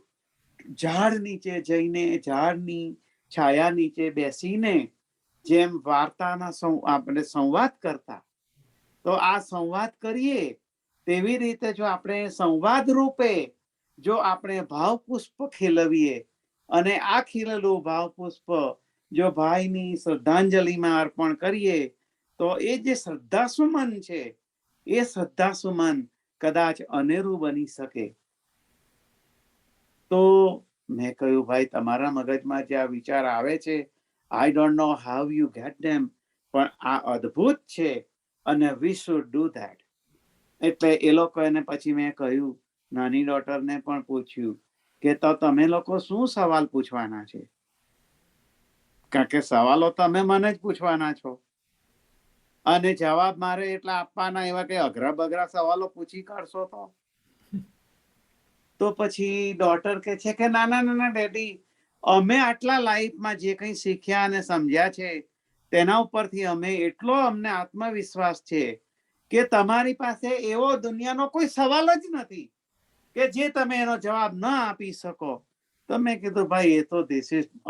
ઝાડ નીચે જઈને ઝાડની છાયા નીચે બેસીને જેમ વાર્તાના આપણે સંવાદ કરતા, તો આ સંવાદ કરીએ તેવી રીતે જો આપણે સંવાદ રૂપે જો આપણે ભાવ પુષ્પ ખીલવીએ અને આ ખીલેલું ભાવ પુષ્પ જો ભાઈની શ્રદ્ધાંજલિમાં અર્પણ કરીએ તો એ જે શ્રદ્ધાસુમન છે એ શ્રદ્ધાસુમન કદાચ અનેરું બની શકે. તો મેં કહ્યું ભાઈ તમારા મગજમાં જે આ વિચાર આવે છે, I don't know how you get them, પણ આ અદ્ભુત છે અને વી શુડ ડુ ધેટ. એટલે એ લોકો એને પછી મેં કહ્યું, નાની ડોટરને પણ પૂછ્યું કે તો તમે લોકો શું સવાલ પૂછવાના છે, કારણ કે સવાલો તમે મને જ પૂછવાના છો અને જવાબ મારે એટલા આપવાના એવા કે અઘરા બઘરા સવાલો પૂછી કાઢશો તો પછી ડોટર કે છે કે ના ના ના ડેડી, અમે આટલા લાઈફમાં જે કંઈ શીખ્યા અને સમજ્યા છે તેના ઉપરથી અમને આત્મવિશ્વાસ છે કે તમારી પાસે એવો દુનિયાનો કોઈ સવાલ જ નથી કે જે તમે એનો જવાબ ન આપી શકો. તો મેં કીધું ભાઈ એ તો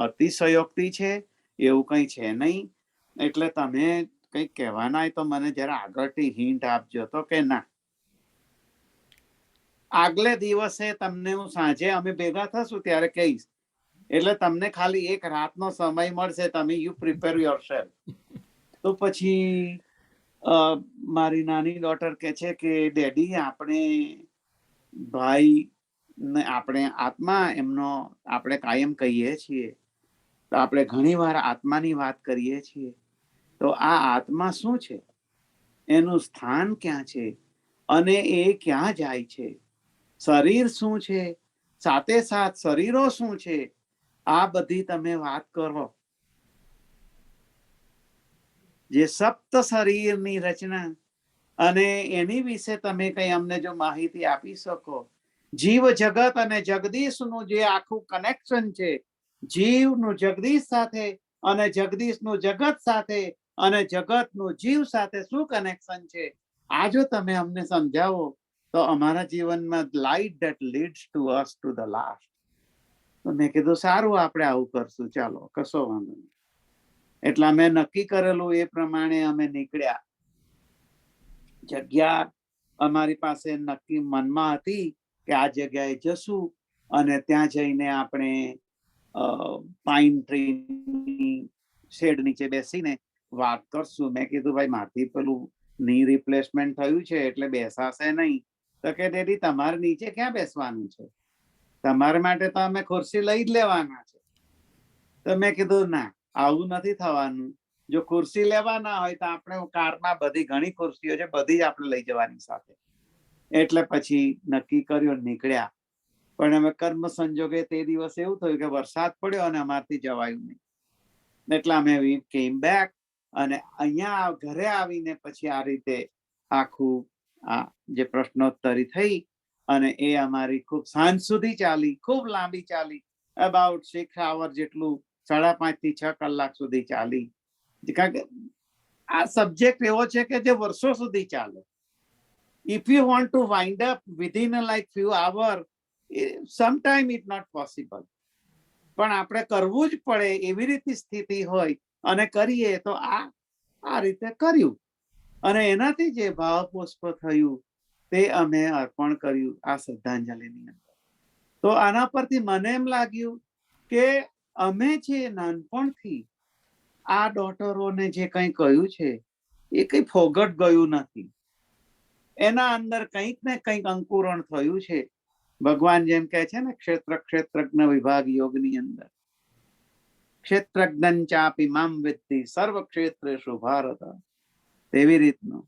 અતિશયોક્તિ છે, એવું કંઈ છે નહીં, એટલે તમે કંઈક કહેવાના હોય તો મને જરા આગળથી હિન્ટ આપજો. તો કે ના, આગલે દિવસે તમને હું સાંજે અમે ભેગા થશું ત્યારે કહીશ, એટલે તમને ખાલી એક રાતનો સમય મળશે, તમે યુ પ્રિપેર યોરસેલ્ફ. તો પછી મારી નાની ડોટર કે છે કે ડેડી આપણે ભાઈ ને આપણે આત્મા એમનો આપણે કાયમ કહીએ છીએ, તો આપણે ઘણી વાર આત્માની વાત કરીએ છીએ, તો આ આત્મા શું છે, એનું સ્થાન ક્યાં છે અને એ ક્યાં જાય છે, શરીર શું છે, સાથે સાથ શરીરો શું છે, આ બધી તમે વાત કરો. જે સપ્ત શરીરની રચના અને એની વિશે તમે કઈ અમને જો માહિતી આપી શકો, જીવ જગત અને જગદીશનું જે આખું કનેક્શન છે, જીવનું જગદીશ સાથે અને જગદીશનું જગત સાથે અને જગતનું જીવ સાથે શું કનેક્શન છે, આ જો તમે અમને સમજાવો તો અમારા જીવનમાં light that leads two us to the last. તો મેં કીધું સારું, આપણે આવું કરશું, ચાલો કશો વાંધો નહીં. એટલે અમે નક્કી કરેલું એ પ્રમાણે અમે નીકળ્યા. જગ્યા અમારી પાસે નક્કી મનમાં હતી કે આ જગ્યાએ જશું અને ત્યાં જઈને આપણે પાઇન ટ્રી શેડ નીચે બેસીને વાત કરશું. મેં કીધું ભાઈ મારથી પેલું ની રિપ્લેસમેન્ટ થયું છે એટલે બેસાશે નહીં. તો કે ડેડી તમારે નીચે ક્યાં બેસવાનું છે, તમારા માટે તો અમે ખુરશી લઈ જ લેવાના છે. તો મેં કીધું ના, આવું નથી થવાનું. જો ખુરશી લેવાના હોય તો આપણે કારમાં બધી ઘણી ખુરશીઓ છે, બધી જ આપણે લઈ જવાની સાથે. એટલે પછી નક્કી કર્યું, નીકળ્યા. પણ અમે કર્મ સંજોગે તે દિવસે એવું થયું કે વરસાદ પડ્યો અને અમારથી જવાયું નહીં, એટલે અમે કેમ બેક અને અહીંયા ઘરે આવીને પછી આ રીતે આખું આ જે પ્રશ્નોત્તરી થઈ અને એ અમારી ખૂબ સાંજ સુધી ચાલી, ખૂબ લાંબી ચાલી, અબાઉટ 6 hours જેટલું, 5.5 થી 6 કલાક સુધી ચાલી. કારણ કે આ સબ્જેક્ટ એવો છે કે જે વર્ષો સુધી ચાલે. If you want to wind up within a like few hours, sometime it's not possible. પણ આપણે કરવું જ પડે એવી રીતે સ્થિતિ હોય અને કરીએ તો આ રીતે કર્યું અને એનાથી જે ભાવપુષ્પ થયું તે અમે અર્પણ કર્યું આ શ્રદ્ધાંજલિની અંદર. તો આના પરથી મને એમ લાગ્યું કે અમે જે નાનપણથી આ ડોટરોને જે કંઈ કહ્યું છે એ કંઈ ફોગટ ગયું નથી. એના અંદર કંઈક ને કંઈક અંકુરણ થયું છે. ભગવાન જેમ કહે છે ને ક્ષેત્રજ્ઞ વિભાગ યોગની અંદર ક્ષેત્રજ્ઞં ચાપી મામ વિદ્ધિ સર્વ ક્ષેત્રેષુ ભારત, તેવી રીતનું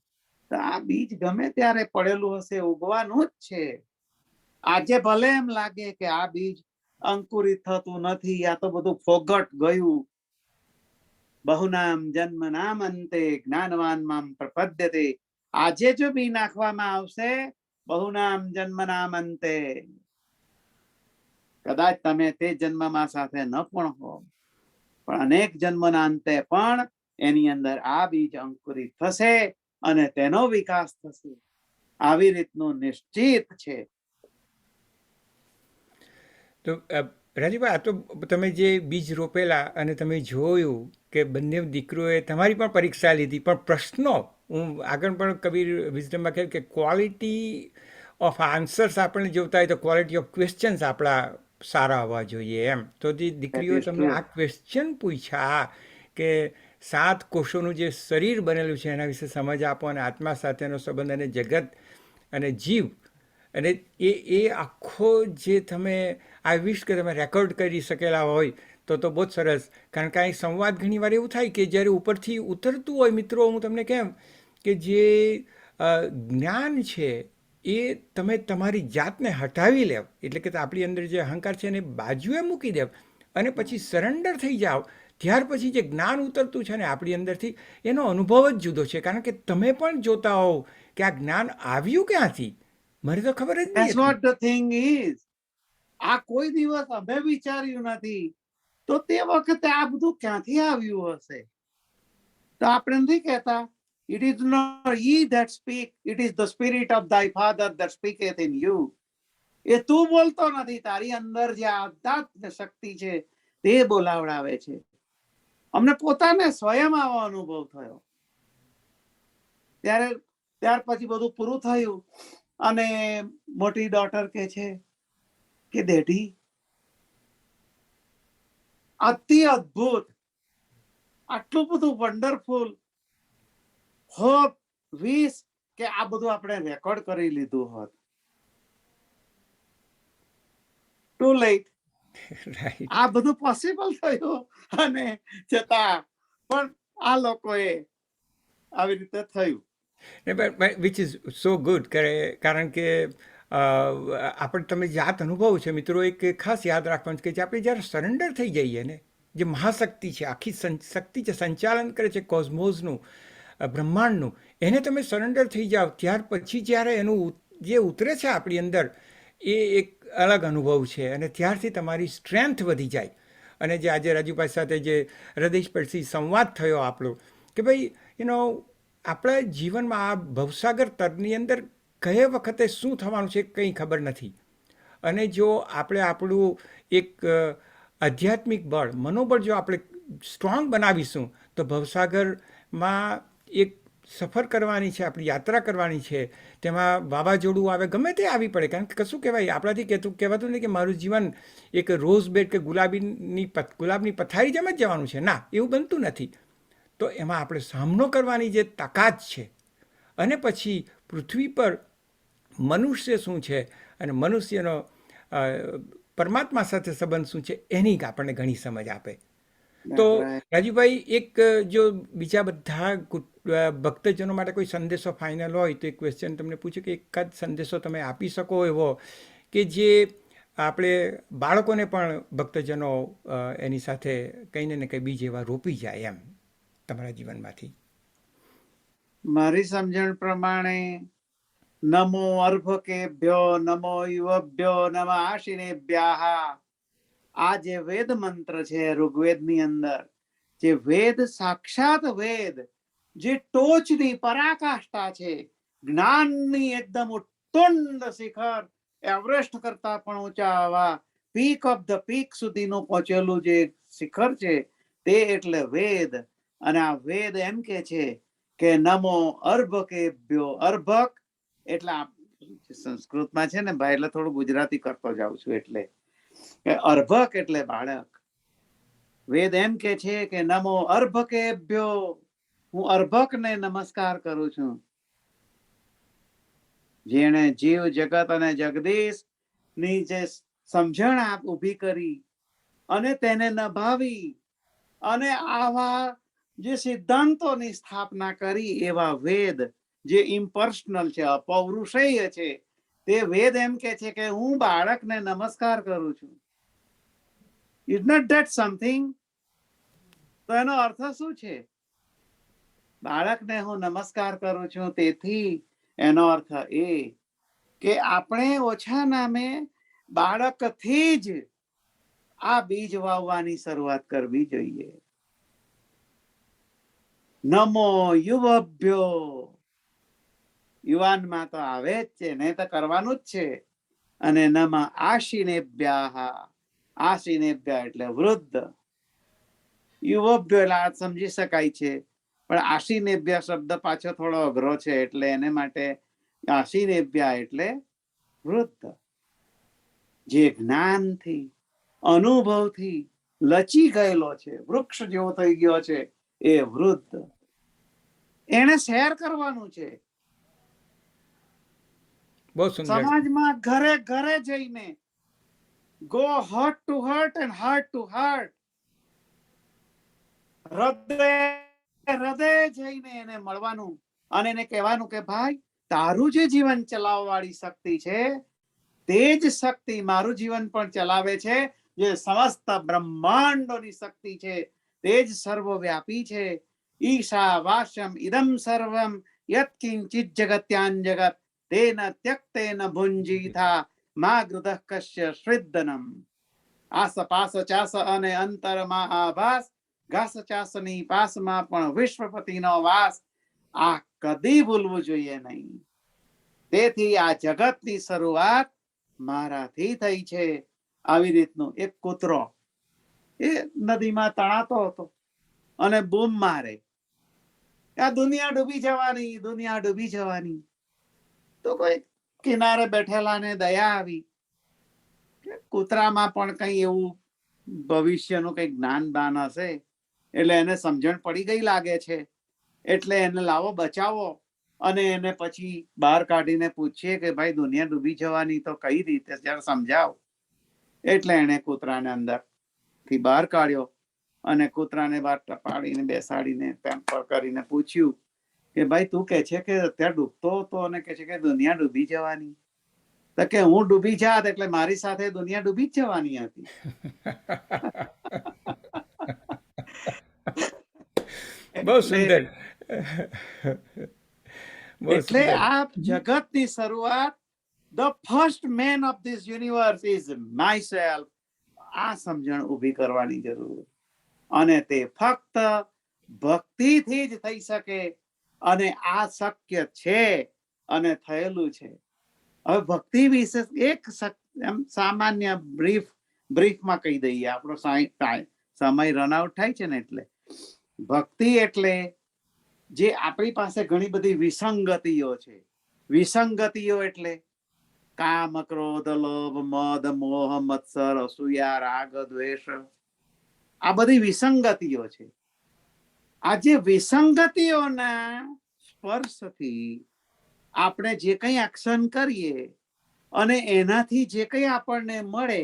તો આ બીજ ગમે ત્યારે પડેલું હશે ઉગવાનું જ છે. આજે ભલે એમ લાગે કે આ બીજ અંકુરિત થતું નથી, આ તો બધું ફોગટ ગયું. બહુનામ જન્મ નામ અંતે જ્ઞાનવાન મામ પ્રપદ્યતે. આજે જો બી નાખવામાં આવશે બહુનામ જન્મ નામ અંતે, કદાચ તમે તે જન્મમાં સાથે ન પણ હો પણ અનેક જન્મના અંતે પણ એની અંદર આ બીજ અંકુરિત થશે અને તેનો વિકાસ થશે. આવી રીતનું નિશ્ચિત છે. તો રાજુભાઈ, આ તો તમે જે બીજ રોપેલા અને તમે જોયું કે બંને દીકરીઓએ તમારી પણ પરીક્ષા લીધી, પણ પ્રશ્નો, હું આગળ પણ કબીર વિઝડમમાં કહ્યું કે ક્વોલિટી ઓફ આન્સર્સ આપણને જોતા હોય તો ક્વોલિટી ઓફ ક્વેશ્ચન્સ આપણા સારા હોવા જોઈએ એમ. તો જે દીકરીઓ તમને આ ક્વેશ્ચન પૂછ્યા કે 7 કોષોનું જે શરીર બનેલું છે એના વિશે સમજ આપો અને આત્મા સાથેનો સંબંધ અને જગત અને જીવ અને એ આખો જે તમે આઈ વિશ કે તમે રેકોર્ડ કરી શકેલા હોય તો બહુ જ સરસ. કારણ કે અહીં સંવાદ ઘણીવાર એવું થાય કે જ્યારે ઉપરથી ઉતરતું હોય, મિત્રો હું તમને કેમ કે જે જ્ઞાન છે એ તમે તમારી જાતને હટાવી લેવ, એટલે કે આપણી અંદર જે અહંકાર છે એને બાજુએ મૂકી દેવ અને પછી સરેન્ડર થઈ જાઓ, ત્યાર પછી જે જ્ઞાન ઉતરતું છે ને આપણી અંદરથી એનો અનુભવ જ જુદો છે. કારણ કે તમે પણ જોતા હોવ કે આ જ્ઞાન આવ્યું ક્યાંથી, મને તો ખબર જ That's નહીં. what the thing is. આ કોઈ દિવસ અમે વિચાર્યું નથી તો તે વખતે આ બધું ક્યાંથી આવ્યું હશે? તો આપણે નથી કહેતા it is not ye that speak, it is the spirit of thy father that speaketh in you. એ તું બોલતો નથી, તારી અંદર જે આધ્યાત્મ શક્તિ છે તે બોલાવડાવે છે. અમને પોતાને સ્વયં આવો અનુભવ થયો. ત્યાર પછી બધું પૂરું થયું અને મોટી ડોટર કે છે કે ડેડી અતિ અદ્ભુત, આટલું બધું વન્ડરફુલ, હોપ, વિશ કે આ બધું આપણે રેકોર્ડ કરી લીધું હોત. Too late. રાઈટ. આ બધું પોસિબલ થયું અને છતાં પણ આ લોકોએ આવી રીતે થયું. Which is so good. કારણ કે આપણે તમે જાત અનુભવ છે મિત્રો, એક ખાસ યાદ રાખવાનું છે કે જે આપણે જ્યારે સરેન્ડર થઈ જઈએ ને, જે મહાશક્તિ છે, આખી શક્તિ છે, સંચાલન કરે છે કોઝમોઝનું, બ્રહ્માંડનું, એને તમે સરેન્ડર થઈ જાઓ ત્યાર પછી જ્યારે એનું જે ઉતરે છે આપણી અંદર એ એક અલગ અનુભવ છે અને ત્યારથી તમારી સ્ટ્રેન્થ વધી જાય. અને જે આજે રાજુભાઈ સાથે જે હૃદયસ્પર્શી સંવાદ થયો આપણો કે ભાઈ આપણા જીવનમાં આ ભવસાગર તરની અંદર કયા વખતે શું થવાનું છે કંઈ ખબર નથી. અને જો આપણે આપણું એક આધ્યાત્મિક બળ, મનોબળ જો આપણે સ્ટ્રોંગ બનાવીશું તો ભવસાગરમાં એક સફર કરવાની છે, આપણી યાત્રા કરવાની છે. તેમાં વાવાઝોડું આવે, ગમે તે આવી પડે, કારણ કે કશું કહેવાય આપણાથી કહેવાતું નહીં કે મારું જીવન એક રોઝ બેડ કે ગુલાબની પથારી જેમ જ જવાનું છે. ના, એવું બનતું નથી. તો એમાં આપણે સામનો કરવાની જે તાકાત છે અને પછી પૃથ્વી પર મનુષ્ય શું છે અને મનુષ્યનો પરમાત્મા સાથે સંબંધ શું છે એની આપણને ઘણી સમજ આપે. તો રાજુભાઈ, એક જો બીજા બધા ભક્તજનો માટે કોઈ સંદેશો ફાઇનલ હોય તો એક ક્વેશ્ચન તમને પૂછ્યું કે એકાદ સંદેશો તમે આપી શકો એવો કે જે આપણે બાળકોને પણ ભક્તજનો એની સાથે કંઈ ને કંઈ બીજ એવા રોપી જાય એમ તમારા જીવનમાંથી. મારી સમજણ પ્રમાણે નમો અર્ભકેભ્યો નમો યુવભ્યો નમઃ આશિનેભ્યાઃ. આ જે વેદ મંત્ર છે ઋગ્વેદની અંદર, જે વેદ સાક્ષાત વેદ જે ટોચની પરાકાષ્ઠા છે, જ્ઞાનની એકદમ ઉત્તુંડ શિખર, એવરેસ્ટ કરતા પણ ઊંચા આવા પીક ઓફ ધ પીક સુધીનું પહોંચેલું જે શિખર છે તે એટલે વેદ. અને આ વેદ એમ કે છે કે નમો અર્ભકેભ્યો. અર્ભક એટલે સંસ્કૃતમાં છે ને ભાઈ, એટલે થોડું ગુજરાતી કરતો જાઉં છું, એટલે કે અર્ભક એટલે બાળક. વેદ એમ કે છે કે નમો અર્ભકેભ્યો, હું અર્ભકને નમસ્કાર કરું છું, જેણે જીવ જગત અને જગદીશ ની જે સમજણ આપ ઊભી કરી અને તેને નભાવી અને આવા જે સિદ્ધાંતોની સ્થાપના કરી, એવા વેદ જે ઇમ્પર્સનલ છે, અપૌરુષેય છે, તે વેદ એમ કે છે કે હું બાળકને નમસ્કાર કરું છું. Is not that something? તો એનો અર્થ શું છે? બાળકને હું નમસ્કાર કરું છું, તેથી એનો અર્થ એ કે આપણે ઓછા નામે બાળકથી જ આ બીજ વાવવાની શરૂઆત કરવી જોઈએ. નમો યુવભ્યો, યુવાનમાં તો આવે જ છે ને, તો કરવાનું જ છે. અને નમ આશિનેભ્યાહ, આશિનેભ્યા એટલે વૃદ્ધ. યુવભ્યો એટલે આ સમજી શકાય છે, પણ આશિનેભ્યા શબ્દ પાછો થોડો અઘરો છે, એટલે એને માટે આશિનેભ્યા એટલે વૃદ્ધ, જે જ્ઞાનથી અનુભવથી લચી ગયેલો છે, વૃક્ષ જેવો થઈ ગયો છે, એ વૃદ્ધ. એને શેર કરવાનું છે બહુ સુંદર. સમાજમાં, ઘરે ઘરે જઈને. Go heart two heart and heart two heart, હૃદય હૃદય જઈને એને મળવાનું અને એને કહેવાનું કે ભાઈ, તારું જે જીવન ચલાવવાળી શક્તિ છે, તે જ શક્તિ મારું જીવન પણ ચલાવે છે. જે સમસ્ત બ્રહ્માંડોની શક્તિ છે, તે જ સર્વવ્યાપી છે. ઈશા વાસ્યમ ઇદમ સર્વમ યત્કિંચિત જગત્યાન જગત તેન ત્યક્તેન ભુંજીથા મા ગૃધઃ કશ્ય શ્રિદ્ધનમ. આસપાસ ચાસ અને અંતરમાં આભાસ, ઘાસ ચાસની પાસમાં પણ વિશ્વપતિનો વાસ. આ કદી ભૂલવું જોઈએ નહીં. તેથી આ જગતની શરૂઆત મારાથી થઈ છે. આવી રીતનું એક કૂતરો એ નદીમાં તણાતો હતો અને બૂમ મારે, આ દુનિયા ડૂબી જવાની, દુનિયા ડૂબી જવાની. તો કોઈ કિનારે બેઠેલાને દયા આવી કે કૂતરામાં પણ કઈ એવું ભવિષ્યનું કઈ જ્ઞાન દાન હશે, એટલે એને સમજણ પડી ગઈ લાગે છે, એટલે એને લાવો બચાવો. અને એને પછી બહાર કાઢીને પૂછીએ કે ભાઈ, દુનિયા ડૂબી જવાની તો કઈ રીતે, જરા સમજાવ. એટલે એને કૂતરાને અંદર થી બહાર કાઢ્યો અને કૂતરાને બહાર ટપાડીને બેસાડીને પેમ્પર કરીને પૂછ્યું કે ભાઈ, તું કે છે કે અત્યારે ડૂબતો હતો અને કે છે કે દુનિયા ડૂબી જવાની? તો કે હું ડૂબી જાત એટલે મારી સાથે દુનિયા ડૂબી જ જવાની હતી. બહુ સુંદર. બહુ એટલે સુંદર. આ જગતની શરૂઆત, the first man of this universe is myself. આ સમજણ ઊભી કરવાની જરૂર, અને તે ફક્ત ભક્તિથી જ થઈ શકે. અને આ શક્ય છે અને થયેલું છે. હવે ભક્તિ વિશે એક સામાન્ય બ્રીફમાં કહી દઈએ, આપણો સમય રનઆઉટ થાય છે ને. એટલે ભક્તિ એટલે જે આપણી પાસે ઘણી બધી વિસંગતિઓ છે. વિસંગતિઓ એટલે કામ, ક્રોધ, લોભ, મદ, મોહ, મત્સર, અસૂયા, રાગ, દ્વેષ, આ બધી વિસંગતિઓ છે. આ જે વિસંગતિઓના સ્પર્શથી આપણે જે કંઈ એક્શન કરીએ અને એનાથી જે કંઈ આપણને મળે,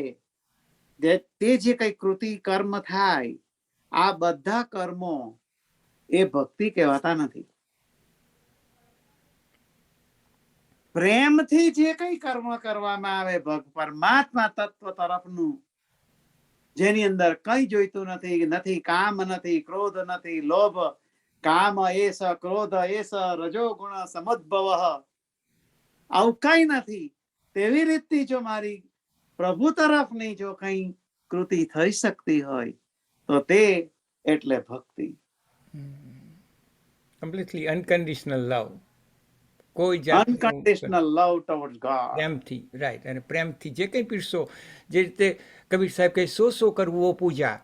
તે જે કંઈ કૃતિ કર્મ થાય, આ બધા કર્મો એ ભક્તિ કહેવાતા નથી. પ્રેમથી જે કંઈ કર્મ કરવામાં આવે પરમાત્મા તત્વ તરફનું, જેની અંદર કઈ જોઈતું નથી કામ નથી, ક્રોધ નથી, લોભ, કામ એસ, ક્રોધ એસ, રજોગુણ સમુદ્ભવ, આવું કઈ નથી. તેવી રીતની જો મારી પ્રભુ તરફની જો કઈ કૃતિ થઈ શકતી હોય તો તે એટલે ભક્તિ. કમ્પ્લીટલી અનકન્ડિશનલ લવ, કોઈ જાતનું અનકન્ડિશનલ લવ ટુવર્ડ્સ ગોડ. પ્રેમથી, રાઈટ, અને પ્રેમથી જે કંઈ પીરસો, જે રીતે કબીર સાહેબ કહે સો કરવું ઓ પૂજા,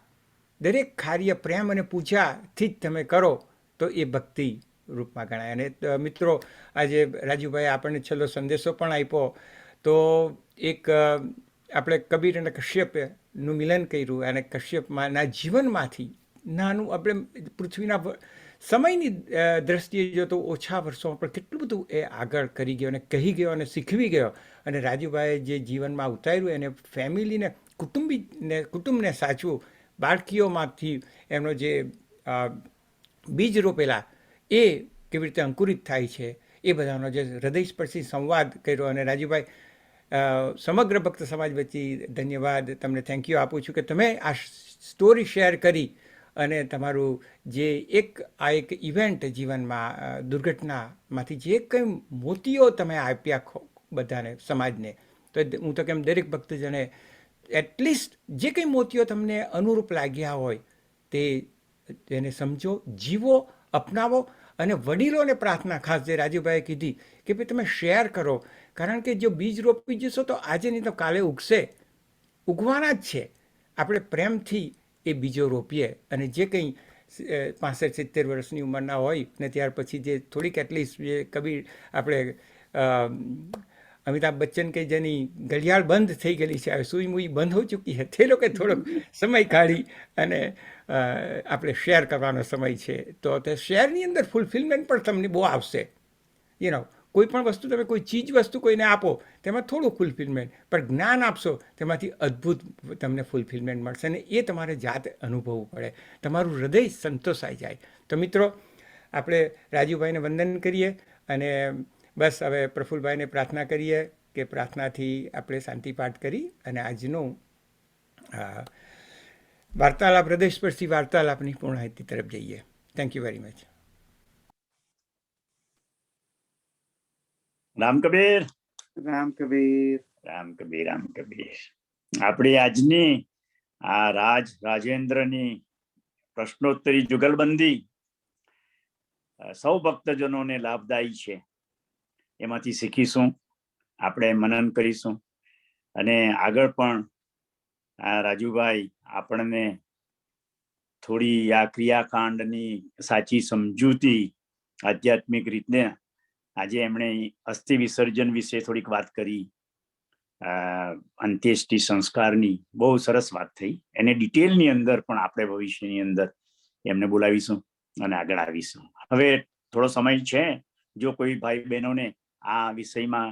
દરેક કાર્ય પ્રેમ અને પૂજાથી જ તમે કરો તો એ ભક્તિ રૂપમાં ગણાય. અને મિત્રો, આજે રાજુભાઈ આપણને છેલ્લો સંદેશો પણ આપ્યો. તો એક આપણે કબીર અને કશ્યપનું મિલન કર્યું, અને કશ્યપના જીવનમાંથી નાનું, આપણે પૃથ્વીના સમયની દ્રષ્ટિએ જો તો ઓછા વર્ષોમાં પણ કેટલું બધું એ આગળ કરી ગયો અને કહી ગયો અને શીખવી ગયો. અને રાજુભાઈએ જે જીવનમાં ઉતાર્યું એને ફેમિલીને, કુટુંબને સાચવું, બાળકીઓમાંથી એમનો જે બીજ રોપેલા એ કેવી રીતે અંકુરિત થાય છે, એ બધાનો જે હૃદયસ્પર્શી સંવાદ કર્યો. અને રાજુભાઈ, સમગ્ર ભક્ત સમાજ વતી ધન્યવાદ, તમને થેન્ક યુ આપું છું કે તમે આ સ્ટોરી શેર કરી અને તમારું જે એક ઇવેન્ટ જીવનમાં, દુર્ઘટનામાંથી જે કંઈ મોતીઓ તમે આપ્યા બધાને, સમાજને, તો હું તો કેમ દરેક ભક્તજને એટલીસ્ટ જે કંઈ મોતીઓ તમને અનુરૂપ લાગ્યા હોય તે એને સમજો, જીવો, અપનાવો. અને વડીલોને પ્રાર્થના ખાસ જે રાજુભાઈએ કીધી કે ભાઈ તમે શેર કરો, કારણ કે જો બીજ રોપી જશો તો આજે નહીં તો કાલે ઉગશે, ઉગવાના જ છે. આપણે પ્રેમથી એ બીજો રોપીએ, અને જે કંઈ 65-70 વર્ષની ઉંમરના હોય ને ત્યાર પછી જે થોડીક એટલીસ્ટ જે કબીર, આપણે અમિતાભ બચ્ચન કે જેની ઘડિયાળ બંધ થઈ ગયેલી છે, હવે સુઈ મુઈ બંધ હો ચૂકી છે, તે લોકો થોડોક સમય કાઢી અને આપણે શેર કરવાનો સમય છે. તો તે શેરની અંદર ફૂલફિલમેન્ટ પણ તમને બહુ આવશે. કોઈ પણ વસ્તુ, તમે કોઈ ચીજ વસ્તુ કોઈને આપો તેમાં થોડું ફૂલફિલમેન્ટ, પણ જ્ઞાન આપશો તેમાંથી અદ્ભુત તમને ફૂલફિલમેન્ટ મળશે, અને એ તમારે જાતે અનુભવવું પડે, તમારું હૃદય સંતોષાઈ જાય. તો મિત્રો, આપણે રાજુભાઈને વંદન કરીએ, અને બસ હવે પ્રફુલ્લભાઈને પ્રાર્થના કરીએ કે પ્રાર્થનાથી આપણે શાંતિપાઠ કરી અને આજનું વાર્તાલાપ, હૃદયસ્પર્શી વાર્તાલાપની પૂર્ણાહતિ તરફ જઈએ. Thank you very much. Ram Kabir. Ram Kabir. Ram Kabir. Ram Kabir. આપણી આજની આ રાજેન્દ્રની પ્રશ્નોત્તરી જુગલબંધી સૌ ભક્તજનોને લાભદાયી છે. એમાંથી શીખીશું, આપણે મનન કરીશું, અને આગળ પણ આ રાજુભાઈ આપણને થોડી આ ક્રિયાકાંડની સાચી સમજૂતી આધ્યાત્મિક રીતે, આજે એમણે અસ્થિ વિસર્જન વિશે થોડીક વાત કરી, અંત્યેષ્ટિ સંસ્કારની બહુ સરસ વાત થઈ. એને ડિટેલની અંદર પણ આપણે ભવિષ્યની અંદર એમને બોલાવીશું અને આગળ આવીશું. હવે થોડો સમય છે, જો કોઈ ભાઈ બહેનોને આ વિષયમાં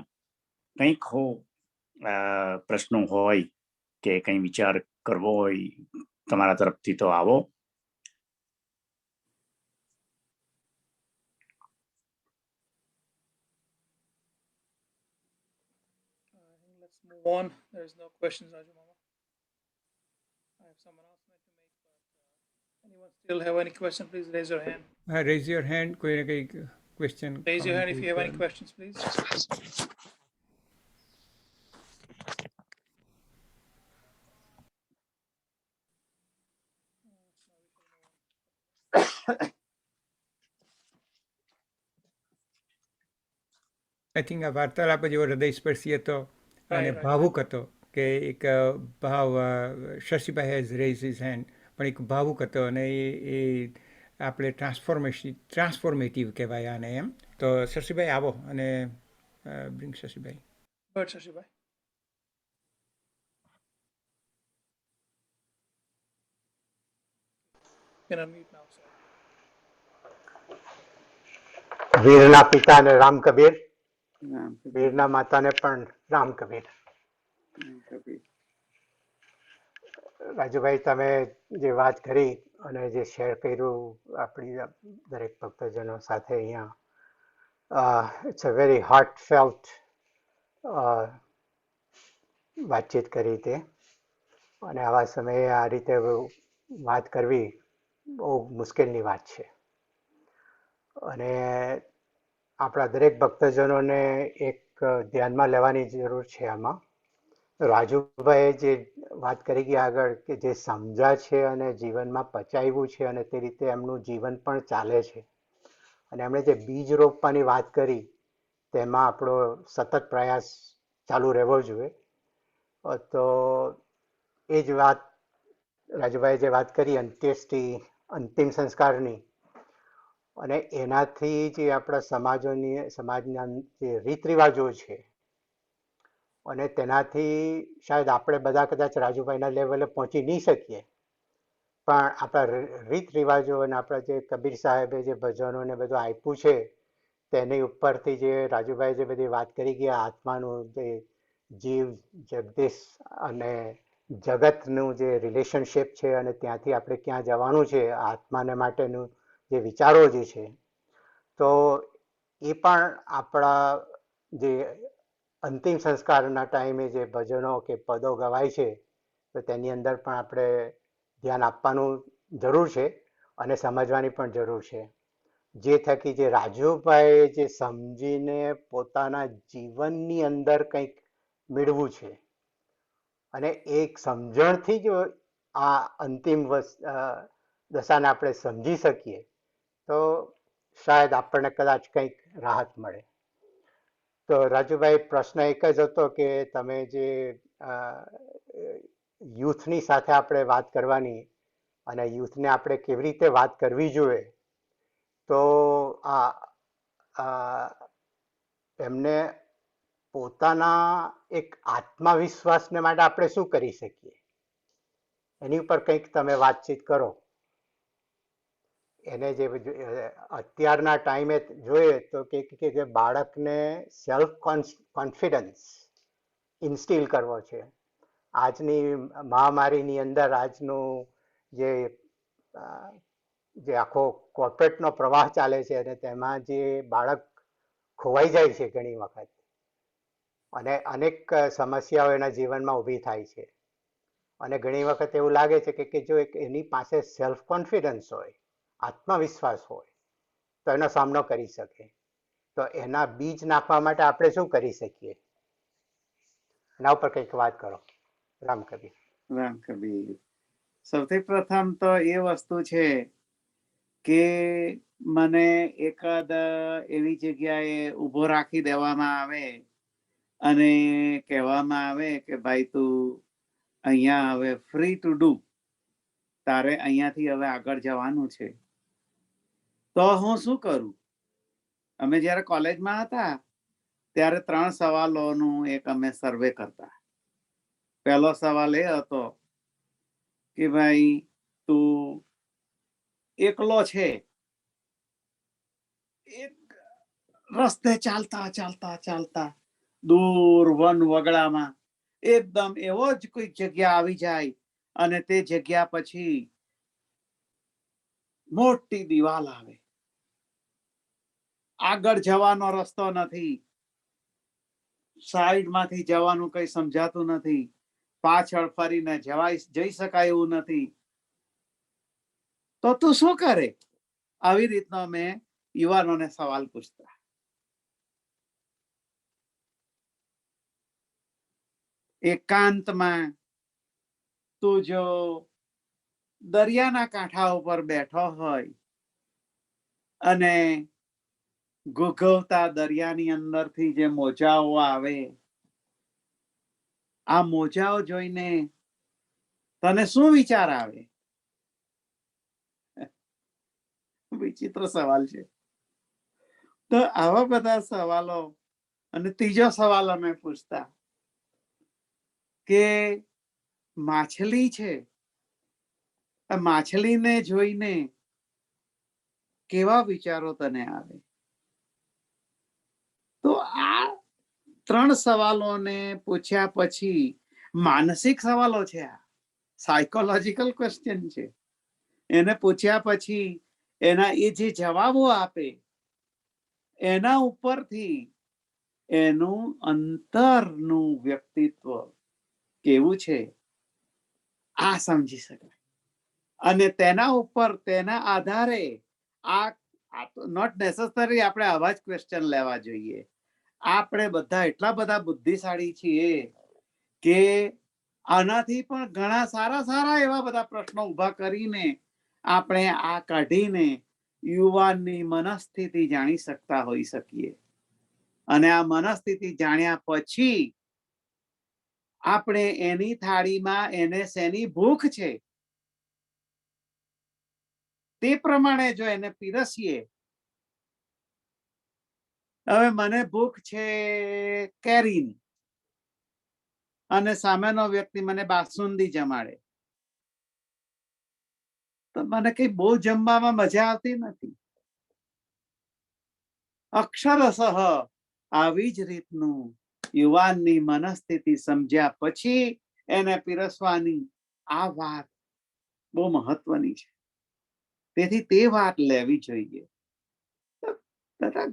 કંઈક પ્રશ્નો હોય કે કંઈ વિચાર કરવો હોય તમારા તરફથી, તો આવો. Let's move on. There is no questions, Raju Mama. I have some announcement to make, but anyone still have any question, please raise your hand. Rays your hand, કોઈને કંઈ question. Raise your hand if you have any questions, please. I think આ વાર્તાલાપ જેવો હૃદયસ્પર્શી હતો અને Right. ભાવુક હતો, કે એક ભાવ, શશીભાઈ હેઝ રેઝ હિઝ હેન્ડ, પણ એક ભાવુક હતો, અને એ આપણે ટ્રાન્સફોર્મેટિવ કહેવાય આને, એમ. તો શશીભાઈ આવો અને bring શશીભાઈ. Go ahead, Shashibhai. You can unmute now, sir. વીરના પિતાને રામ કબીર, રામ કબીર. વીરના માતાને પણ રામ કબીર. રામ કબીર. રાજુભાઈ, તમે જે વાત કરી અને જે શેર કર્યું આપણી દરેક ભક્તજનો સાથે અહીંયા, it's a very heartfelt વાતચીત કરી તે, અને આવા સમયે આ રીતે વાત કરવી બહુ મુશ્કેલની વાત છે. અને આપણા દરેક ભક્તજનોને એક ધ્યાનમાં લેવાની જરૂર છે આમાં. રાજુભાઈએ જે વાત કરી ગયા આગળ, કે જે સમજ્યા છે અને જીવનમાં પચાવ્યું છે અને તે રીતે એમનું જીવન પણ ચાલે છે, અને એમણે જે બીજ રોપવાની વાત કરી તેમાં આપણો સતત પ્રયાસ ચાલુ રહેવો જોઈએ. તો એ જ વાત રાજુભાઈ જે વાત કરી અંત્યેષ્ટિ અંતિમ સંસ્કારની, અને એનાથી જે આપણા સમાજના જે રીત રિવાજો છે અને તેનાથી શાયદ આપણે બધા કદાચ રાજુભાઈના લેવલે પહોંચી નહીં શકીએ, પણ આપણા રીત રિવાજો અને આપણા જે કબીર સાહેબે જે ભજનો ને બધું આપ્યું છે તેની ઉપરથી જે રાજુભાઈ જે બધી વાત કરી ગયા આત્માનું જે જીવ જગદીશ અને જગતનું જે રિલેશનશિપ છે અને ત્યાંથી આપણે ક્યાં જવાનું છે આત્માને માટેનું જે વિચારો જે છે, તો એ પણ આપણા જે અંતિમ સંસ્કારના ટાઈમે જે ભજનો કે પદો ગવાય છે તો તેની અંદર પણ આપણે ધ્યાન આપવાનું જરૂર છે અને સમજવાની પણ જરૂર છે. જે થકી જે રાજુભાઈ જે સમજીને પોતાના જીવનની અંદર કંઈક મેળવું છે અને એક સમજણથી જ આ અંતિમ દશાને આપણે સમજી શકીએ તો શાયદ આપણને કદાચ કંઈક રાહત મળે. તો રાજુભાઈ પ્રશ્ન એક જ હતો કે તમે જે યુથની સાથે આપણે વાત કરવાની અને યુથને આપણે કેવી રીતે વાત કરવી જોઈએ, તો એમને પોતાના એક આત્મવિશ્વાસને માટે આપણે શું કરી શકીએ એની ઉપર કંઈક તમે વાતચીત કરો. એને જે અત્યારના ટાઈમે જોઈએ તો કે બાળકને સેલ્ફ કોન્ફિડન્સ ઇન્સ્ટિલ કરવો છે. આજની મહામારીની અંદર આજનું જે આખો કોર્પોરેટનો પ્રવાહ ચાલે છે અને તેમાં જે બાળક ખોવાઈ જાય છે ઘણી વખત અને અનેક સમસ્યાઓ એના જીવનમાં ઊભી થાય છે અને ઘણી વખત એવું લાગે છે કે જો એની પાસે સેલ્ફ કોન્ફિડન્સ હોય, આત્મવિશ્વાસ હોય તો એનો સામનો કરી શકે. તો એના બીજ નાખવા માટે આપણે શું કરી શકીએ એના ઉપર કંઈક વાત કરો. રામ કબીર. રામ કબીર. સૌથી પ્રથમ તો એ વસ્તુ છે કે મને એકાદ એવી જગ્યાએ ઊભો રાખી દેવામાં આવે અને કહેવામાં આવે કે ભાઈ તું અહીંયા હવે ફ્રી ટુ ડુ, તારે અહીંયાથી હવે આગળ જવાનું છે, તો હું શું કરું? અમે જ્યારે કોલેજમાં હતા ત્યારે 3 સવાલોનું એક અમે સર્વે કરતા. પહેલો સવાલ એ હતો કે ભાઈ તું એકલો છે, એક રસ્તે ચાલતા ચાલતા ચાલતા દૂર વન વગડામાં એકદમ એવો જ કોઈ જગ્યા આવી જાય અને તે જગ્યા પછી મોટી દિવાલ આવે, આગળ જવાનો રસ્તો નથી, સાઈડમાંથી જવાનું કઈ સમજાતું નથી, પાછળ ફરીને જઈ શકાય એવું નથી, તો તું શું કરે? આવી રીતનો મેં યુવાનોને સવાલ પૂછતા. એકાંતમાં તું જો દરિયાના કાંઠા ઉપર બેઠો હોય અને ઘૂઘવતા દરિયાની અંદરથી જે મોજાઓ આવે, આ મોજાઓ જોઈને તને શું વિચાર આવે? વિચિત્ર સવાલ છે. તો આવા બધા સવાલો. અને ત્રીજો સવાલ અમે પૂછતા કે માછલી છે, માછલીને જોઈને કેવા વિચારો તને આવે? તો આ 3 સવાલોને પૂછ્યા પછી માનસિક સવાલો છે, આ સાયકોલોજીકલ ક્વેશ્ચન છે. એને પૂછ્યા પછી એના એ જે જવાબો આપે એના ઉપરથી એનું અંતરનું વ્યક્તિત્વ કેવું છે આ સમજી શકાય. અને તેના ઉપર તેના આધારે આ નોટ નેસેસરી આપણે આવા જ ક્વેશ્ચન લેવા જોઈએ. આપણે બધા એટલા બધા બુદ્ધિશાળી છીએ કે આનાથી પણ ઘણા સારા સારા એવા બધા પ્રશ્નો ઉભા કરીને આપણે આ કાઢીને યુવાનની મનસ્થિતિ જાણી શકતા હોઈ શકીએ. અને આ મનસ્થિતિ જાણ્યા પછી આપણે એની થાળીમાં એને શેની ભૂખ છે તે પ્રમાણે જો એને પીરસીએ. હવે મને ભૂખ છે કેરીની અને સામેનો વ્યક્તિ મને બાસુંદી જમાડે, તો મને કઈ બહુ જમવામાં મજા આવતી નથી. અક્ષરશઃ આવી જ રીતનું યુવાનની મનસ્થિતિ સમજ્યા પછી એને પીરસવાની આ વાત બહુ મહત્વની છે. તેથી તે વાત લેવી જોઈએ.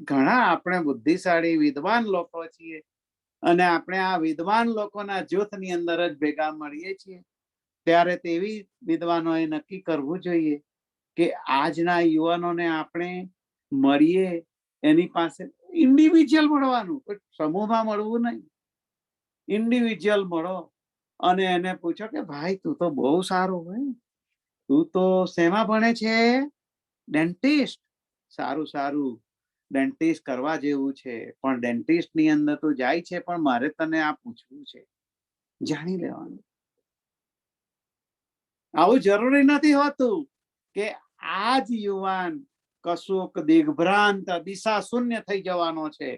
ઘણા આપણે બુદ્ધિશાળી વિદ્વાન લોકો છીએ અને આપણે આ વિદ્વાન લોકોના જૂથની અંદર જ ભેગા મળીએ છીએ. ત્યારે તેવી વિદ્વાનોએ નક્કી કરવું જોઈએ કે આજના યુવાનોને આપણે મળીએ એની પાસે ઇન્ડિવિજ્યુઅલ મળવાનું, કોઈ સમૂહમાં મળવું નહીં. ઇન્ડિવિજ્યુઅલ મળો અને એને પૂછો કે ભાઈ તું તો બહુ સારું હોય, તું તો શેમાં ભણે છે? ડેન્ટિસ્ટ. સારું સારું, ડેન્ટિસ્ટ કરવા જેવું છે, પણ ડેન્ટિસ્ટ ની અંદર તું જાય છે, પણ મારે તને આ પૂછવું છે. જાણી લેવાનું. આવું જરૂરી નથી હોતું કે આ જ યુવાન કશુંક દિગ્ભ્રાંત દિશા શૂન્ય થઈ જવાનો છે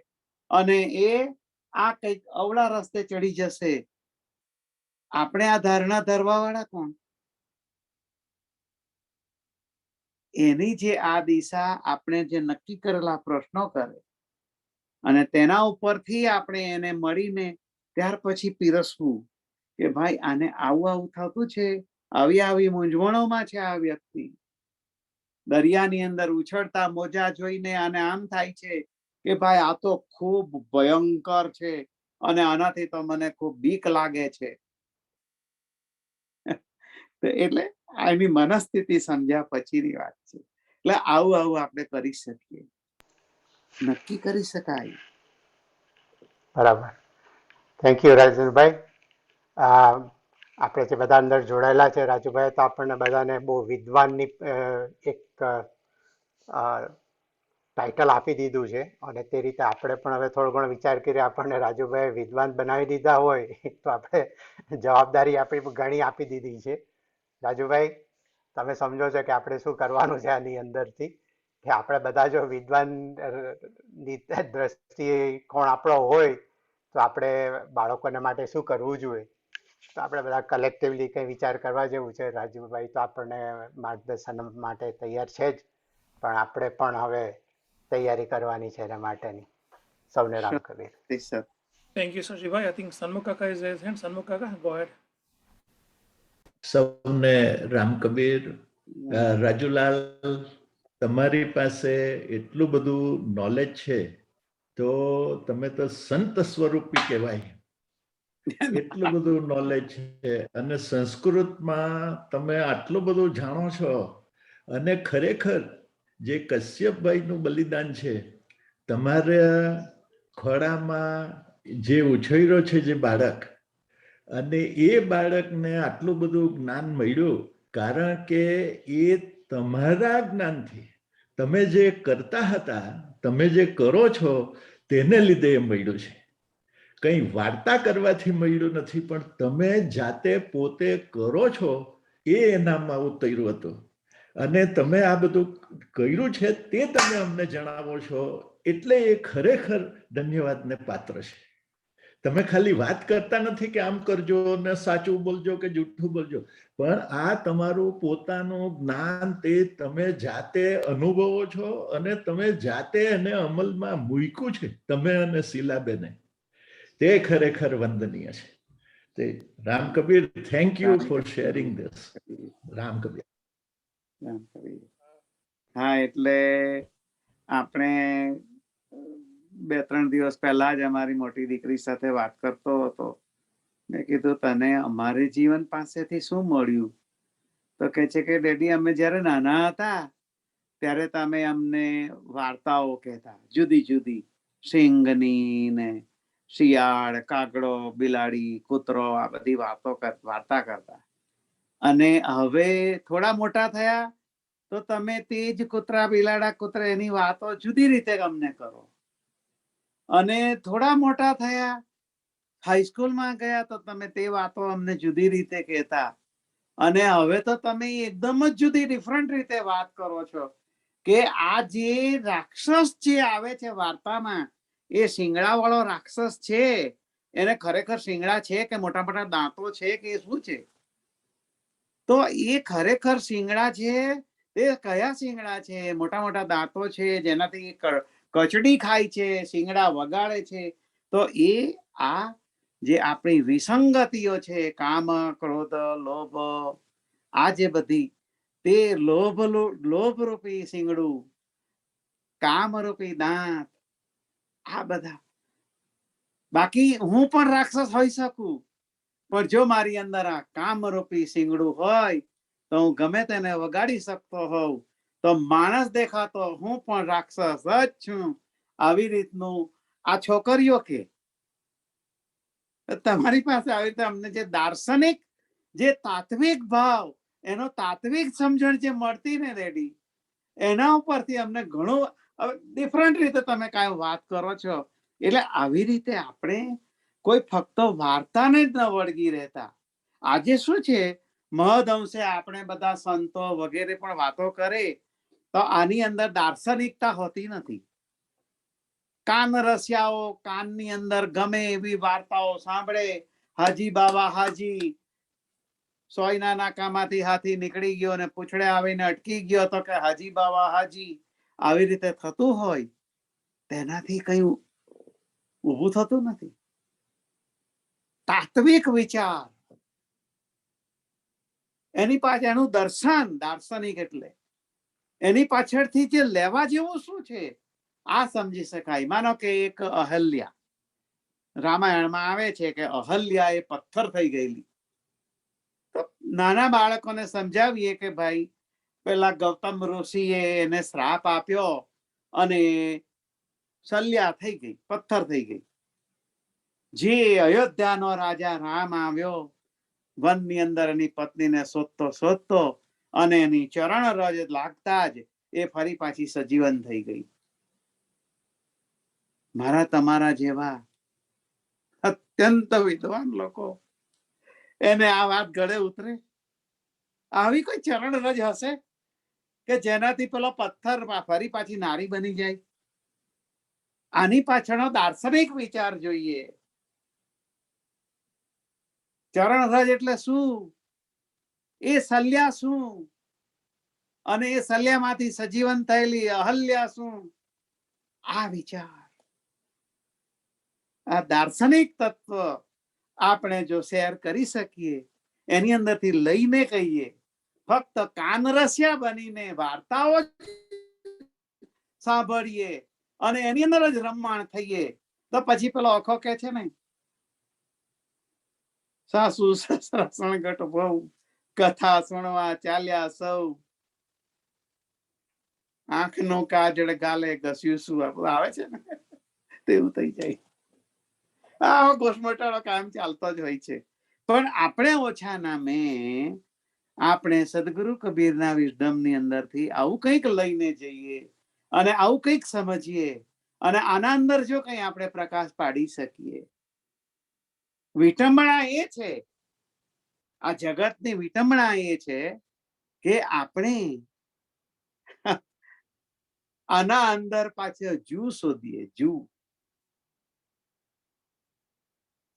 અને એ આ કઈક અવળા રસ્તે ચડી જશે. આપણે આ ધારણા ધરવા વાળા કોણ? એની જે આ દિશા આપણે જે નક્કી કરેલા પ્રશ્નો કરે અને તેના ઉપરથી આપણે એને મળીને ત્યાર પછી પીરસવું કે ભાઈ આને આવું આવું થતું છે, આવી આવી મૂંઝવણોમાં છે આ વ્યક્તિ. દરિયાની અંદર ઉછળતા મોજા જોઈને આને આમ થાય છે કે ભાઈ આ તો ખૂબ ભયંકર છે અને આનાથી તો મને ખૂબ બીક લાગે છે. એટલે આની મનસ્થિતિ સમજ્યા પછીની વાત છે. એટલે આવું આવું આપણે કરી શકીએ, નક્કી કરી શકાય. બરાબર. Thank you Rajendrabhai. આપણે જે બધા અંદર જોડાયેલા છે, રાજુભાઈ તો આપણને બધાને બહુ વિદ્વાનની એક ટાઇટલ આપી દીધું છે અને તે રીતે આપણે પણ હવે થોડો ઘણો વિચાર કરી આપણને રાજુભાઈ વિદ્વાન બનાવી દીધા હોય તો આપણે જવાબદારી આપણી ઘણી આપી દીધી છે. રાજુભાઈ, તમે સમજો છો કે આપણે શું કરવાનું છે આની અંદરથી, કે આપણે બધા જો વિદ્વાન દ્રષ્ટિએ કોણ આપણો હોય તો આપણે બાળકોને માટે શું કરવું જોઈએ, તો આપણે બધા કલેક્ટિવલી કંઈ વિચાર કરવા જેવું છે. રાજુભાઈ તો આપણને માર્ગદર્શન માટે તૈયાર છે જ, પણ આપણે પણ હવે તૈયારી કરવાની છે એના માટેની. સૌને Ram Kabir. Thank you, Sanjeevbhai. I think Sanmukh Kaka is raised hand. Sanmukh Kaka, go ahead. સૌને રામ કબીર. રાજુલાલ, તમારી પાસે એટલું બધું નોલેજ છે તો તમે તો સંત સ્વરૂપી કહેવાય. એટલું બધું નોલેજ છે અને સંસ્કૃતમાં તમે આટલું બધું જાણો છો અને ખરેખર જે કશ્યપભાઈનું બલિદાન છે, તમારા ખોળામાં જે ઉછેર્યો છે જે બાળક, અને એ બાળકને આટલું બધું જ્ઞાન મળ્યું કારણ કે એ તમારા જ્ઞાનથી તમે જે કરતા હતા, તમે જે કરો છો તેને લીધે એ મળ્યું છે. કંઈ વાર્તા કરવાથી મળ્યું નથી, પણ તમે જાતે પોતે કરો છો એ એનામાં ઉતર્યું હતું. અને તમે આ બધું કર્યું છે તે તમે અમને જણાવો છો, એટલે એ ખરેખર ધન્યવાદને પાત્ર છે. તમે ખાલી વાત કરતા નથી કે આમ કરજો ને સાચું બોલજો કે જૂઠું બોલજો, પણ આ તમારું પોતાનું જ્ઞાન તે તમે જાતે અનુભવો છો અને તમે જાતે એને અમલમાં મૂક્યું છે, તમે અને શીલાબેને. તે ખરેખર વંદનીય છે. તે Ram Kabir, thank you four sharing this. Ram Kabir. હા, એટલે આપણે 2-3 દિવસ પહેલા જ અમારી મોટી દીકરી સાથે વાત કરતો હતો. મેં કીધું તને અમારે જીવન પાસેથી શું મળ્યું? તો કહે છે કે ડેડી, અમે જ્યારે નાના હતા ત્યારે તમે અમને વાર્તાઓ કહેતા, જુદી જુદી, સિંહની ને શિયાળ, કાગડો, બિલાડી, કૂતરો, આ બધી વાર્તા કરતા. અને હવે થોડા મોટા થયા તો તમે તે જ કૂતરા બિલાડા કૂતરા એની વાતો જુદી રીતે અમને કરો. અને થોડા મોટા થયા, હાઈસ્કૂલમાં ગયા, તો તમે તે વાતો અમને જુદી રીતે કહેતા. અને હવે તો તમે એકદમ જ જુદી ડિફરન્ટ રીતે વાત કરો છો કે આ જે રાક્ષસ જે આવે છે વાર્તામાં, એ શિંગડા વાળો રાક્ષસ છે, એને ખરેખર શિંગડા છે કે મોટા મોટા દાંતો છે કે શું છે? તો એ ખરેખર શિંગડા છે, તે કયા શિંગડા છે? મોટા મોટા દાંતો છે જેનાથી કચડી ખાય છે, શિંગડા વગાડે છે. તો એ આ જે આપણી વિસંગતિઓ છે, કામ, ક્રોધ, લોભ, આ જે બધી, તે લોભ રૂપી શિંગડું, કામ રૂપી દાંત, આ બધા. બાકી હું પણ રાક્ષસ હોઈ શકું, પણ જો મારી અંદર આ કામ રૂપી શિંગડું હોય તો હું ગમે તેને વગાડી શકતો હોઉં. તો માણસ દેખાતો હું પણ રાક્ષસ જ છું. આવી રીતનું આ છોકરીઓ કે તમારી પાસે આવી રીતે અમને જે દાર્શનિક, જે તાત્વિક ભાવ, એનો તાત્વિક સમજણ જે મળતી ને રેડી, એના ઉપરથી અમને ઘણું ડિફરન્ટ રીતે તમે કાંઈ વાત કરો છો. એટલે આવી રીતે આપણે કોઈ ફક્ત વાર્તાને જ ન વળગી રહેતા. આજે શું છે, મહદ અંશે આપણે બધા સંતો વગેરે પણ વાતો કરે, તો આની અંદર દાર્શનિકતા હોતી નથી. કાન રસિયાઓ કાનની અંદર ગમે એવી વાર્તાઓ સાંભળે. હાજી બાવા હાજી, સોયના નાકામાંથી હાથી નીકળી ગયો અને પૂછડે આવીને અટકી ગયો, તો કે હાજી બાવા હાજી. આવી રીતે થતું હોય, તેનાથી કઈ ઊભું થતું નથી. તાત્વિક વિચાર, એની પાછળ એનું દર્શન, દાર્શનિક એટલે એની પાછળથી જે લેવા જેવું શું છે આ સમજી શકાય. માનો કે એક અહલ્યા, રામાયણમાં આવે છે કે અહલ્યા એ પથ્થર થઈ ગયેલી. તો નાના બાળકોને સમજાવીએ કે ભાઈ, પેલા ગૌતમ ઋષિએ એને શ્રાપ આપ્યો અને શલ્યા થઈ ગઈ, પથ્થર થઈ ગઈ. જે અયોધ્યાનો રાજા રામ આવ્યો, વનની અંદર એની પત્નીને શોધતો શોધતો, અને એની ચરણ રજ લાગતા જ એ ફરી પાછી સજીવન થઈ ગઈ. મારા તમારા જેવા અત્યંત વિદ્વાન લોકો એને આ વાત ગળે ઉતરે? આવી કોઈ ચરણ રજ હશે કે જેનાથી પેલો પથ્થર ફરી પાછી નારી બની જાય? આની પાછળનો દાર્શનિક વિચાર જોઈએ. ચરણ રજ એટલે શું? એ શલ્યા શું? અને એ શલ્યામાંથી સજીવન થયેલી અહલ્યા શું? આ વિચાર, આ દાર્શનિક તત્વ આપણે જો શેર કરી શકીએ, એની અંદરથી લઈને કહીએ, ફક્ત કાનરસિયા બનીને વાર્તાઓ સાંભળીએ અને એની અંદર જ રમમાણ થઈએ, તો પછી પેલો અખો કે છે ને, સાસુ સસરા સણગટ બહુ, કથા સુણવા ચાલ્યા સૌ, આંખનું કાજળ ગાલે ઘસ્યું શું, આવે છે ને, તેવું થઈ જાય. આ ઘોષમટાળો કાયમ ચાલતો જ હોય છે. પણ આપણે ઓછા નામે આપણે સદગુરુ કબીરના વિઝડમની અંદરથી આવું કંઈક લઈને જઈએ અને આવું કંઈક સમજીએ, અને આના અંદર જો કંઈ આપણે પ્રકાશ પાડી શકીએ. વિટંબણા એ છે, આ જગતની વિટંબણા એ છે કે આપણે આના અંદર પાછળ જુ શોધીએ. જુ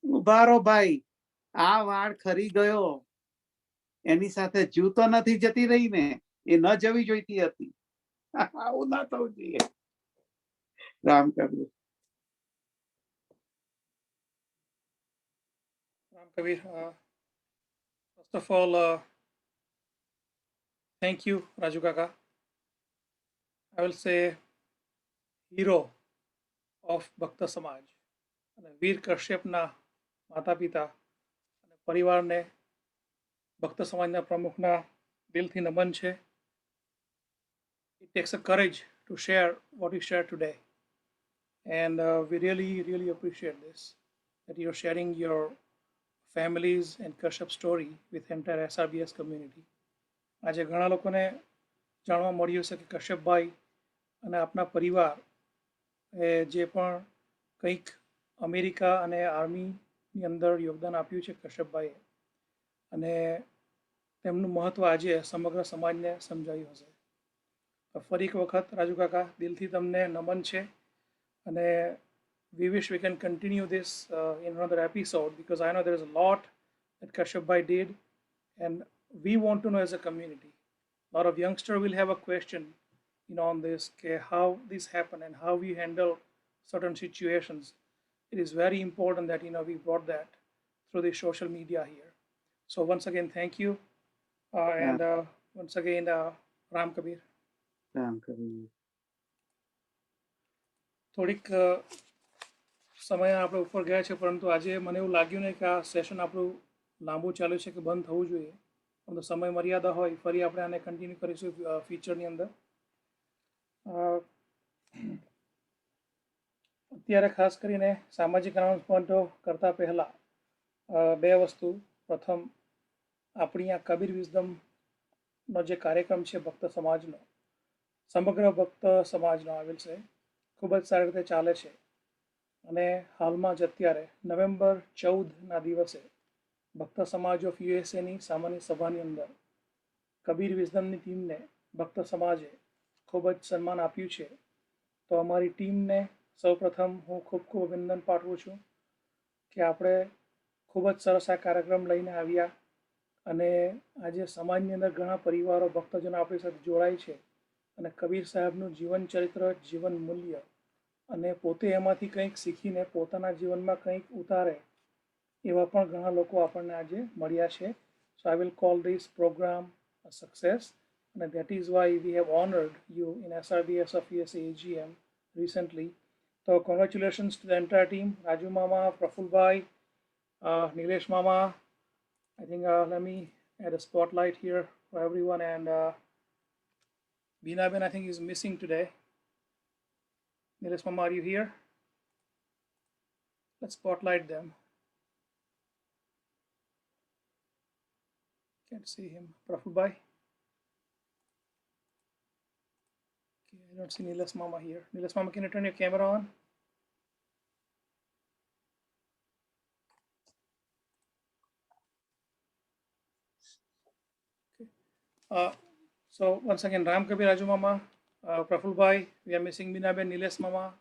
ઉભારો ભાઈ, આ વાળ ખરી ગયો, એની સાથે જુ તો નથી જતી રહી ને, એ ન જવી જોઈતી હતી. આવું ના થવું જોઈએ. Ram Kabir. Ram Kabir, first of all, thank you, Raju Kaka. I will say hero of Bhakta Samaj. અને વીર કશ્યપના માતા પિતા અને પરિવારને ભક્ત સમાજના પ્રમુખના દિલથી નમન છે. It takes a courage to share what you shared today, and we really appreciate this, that you're sharing your families and Kashyap story with entire SRBS community. આજે ઘણા લોકોને જાણવા મળ્યું છે કે કશ્યપભાઈ અને આપના પરિવાર એ જે પણ કંઈક અમેરિકા અને આર્મીની અંદર યોગદાન આપ્યું છે કશ્યપભાઈએ, અને તેમનું મહત્ત્વ આજે સમગ્ર સમાજને સમજાયું હશે. તો ફરી એક વખત રાજુ કાકા દિલથી તમને નમન છે, અને we wish we can continue this in another episode, because I know there is a lot that Kashyapbhai did, and we want to know as a community. A lot of youngsters will have a question, on this, okay, how this happened and how we handle certain situations. It is very important that we brought that through the social media here. So once again, thank you, and once again, Ram Kabir. Ram Kabir. થોડીક સમય આપણે ઉપર ગયા છે, પરંતુ આજે મને એવું લાગ્યું નહીં કે આ સેશન આપણું લાંબુ ચાલ્યું છે કે બંધ થવું જોઈએ, પરંતુ સમય મર્યાદા હોય, ફરી આપણે આને કન્ટિન્યુ કરીશું ફ્યુચરની અંદર. અત્યારે ખાસ કરીને સામાજિક અનાઉન્સમેન્ટો કરતાં પહેલાં બે વસ્તુ. પ્રથમ, આપણી આ કબીર વિઝડમનો જે કાર્યક્રમ છે ભક્ત સમાજનો, સમગ્ર ભક્ત સમાજનો આવેલ છે, ખૂબ જ સારી રીતે ચાલે છે. અને હાલમાં જ અત્યારે નવેમ્બર 14ના દિવસે ભક્ત સમાજ ઓફ યુએસએની સામાન્ય સભાની અંદર કબીર વિઝડમની ટીમને ભક્ત સમાજે ખૂબ જ સન્માન આપ્યું છે. તો અમારી ટીમને સૌપ્રથમ હું ખૂબ ખૂબ અભિનંદન પાઠવું છું કે આપણે ખૂબ જ સરસ આ કાર્યક્રમ લઈને આવ્યા, અને આજે સમાજની અંદર ઘણા પરિવારો, ભક્તજનો આપણી સાથે જોડાય છે, અને કબીર સાહેબનું જીવન ચરિત્ર, જીવન મૂલ્ય, અને પોતે એમાંથી કંઈક શીખીને પોતાના જીવનમાં કંઈક ઉતારે એવા પણ ઘણા લોકો આપણને આજે મળ્યા છે. So I will call this programme a success, and that is why we have honored you in SRBS of USA AGM recently. So congratulations to the entire team, Raju Mama, Praful Bhai, Nilesh Mama. I think let me add a spotlight here for everyone, and Beena Ben I think is missing today. Nilesh Mama, are you here? Let's spotlight them. Can't see him. Praful Bhai. Okay, I don't see Nilesh Mama here. Nilesh Mama, can you turn your camera on? Okay. So once again, Ram Kabir, Raju Mama, Praful Bhai, we are missing Beena Ben, Nilesh Mama.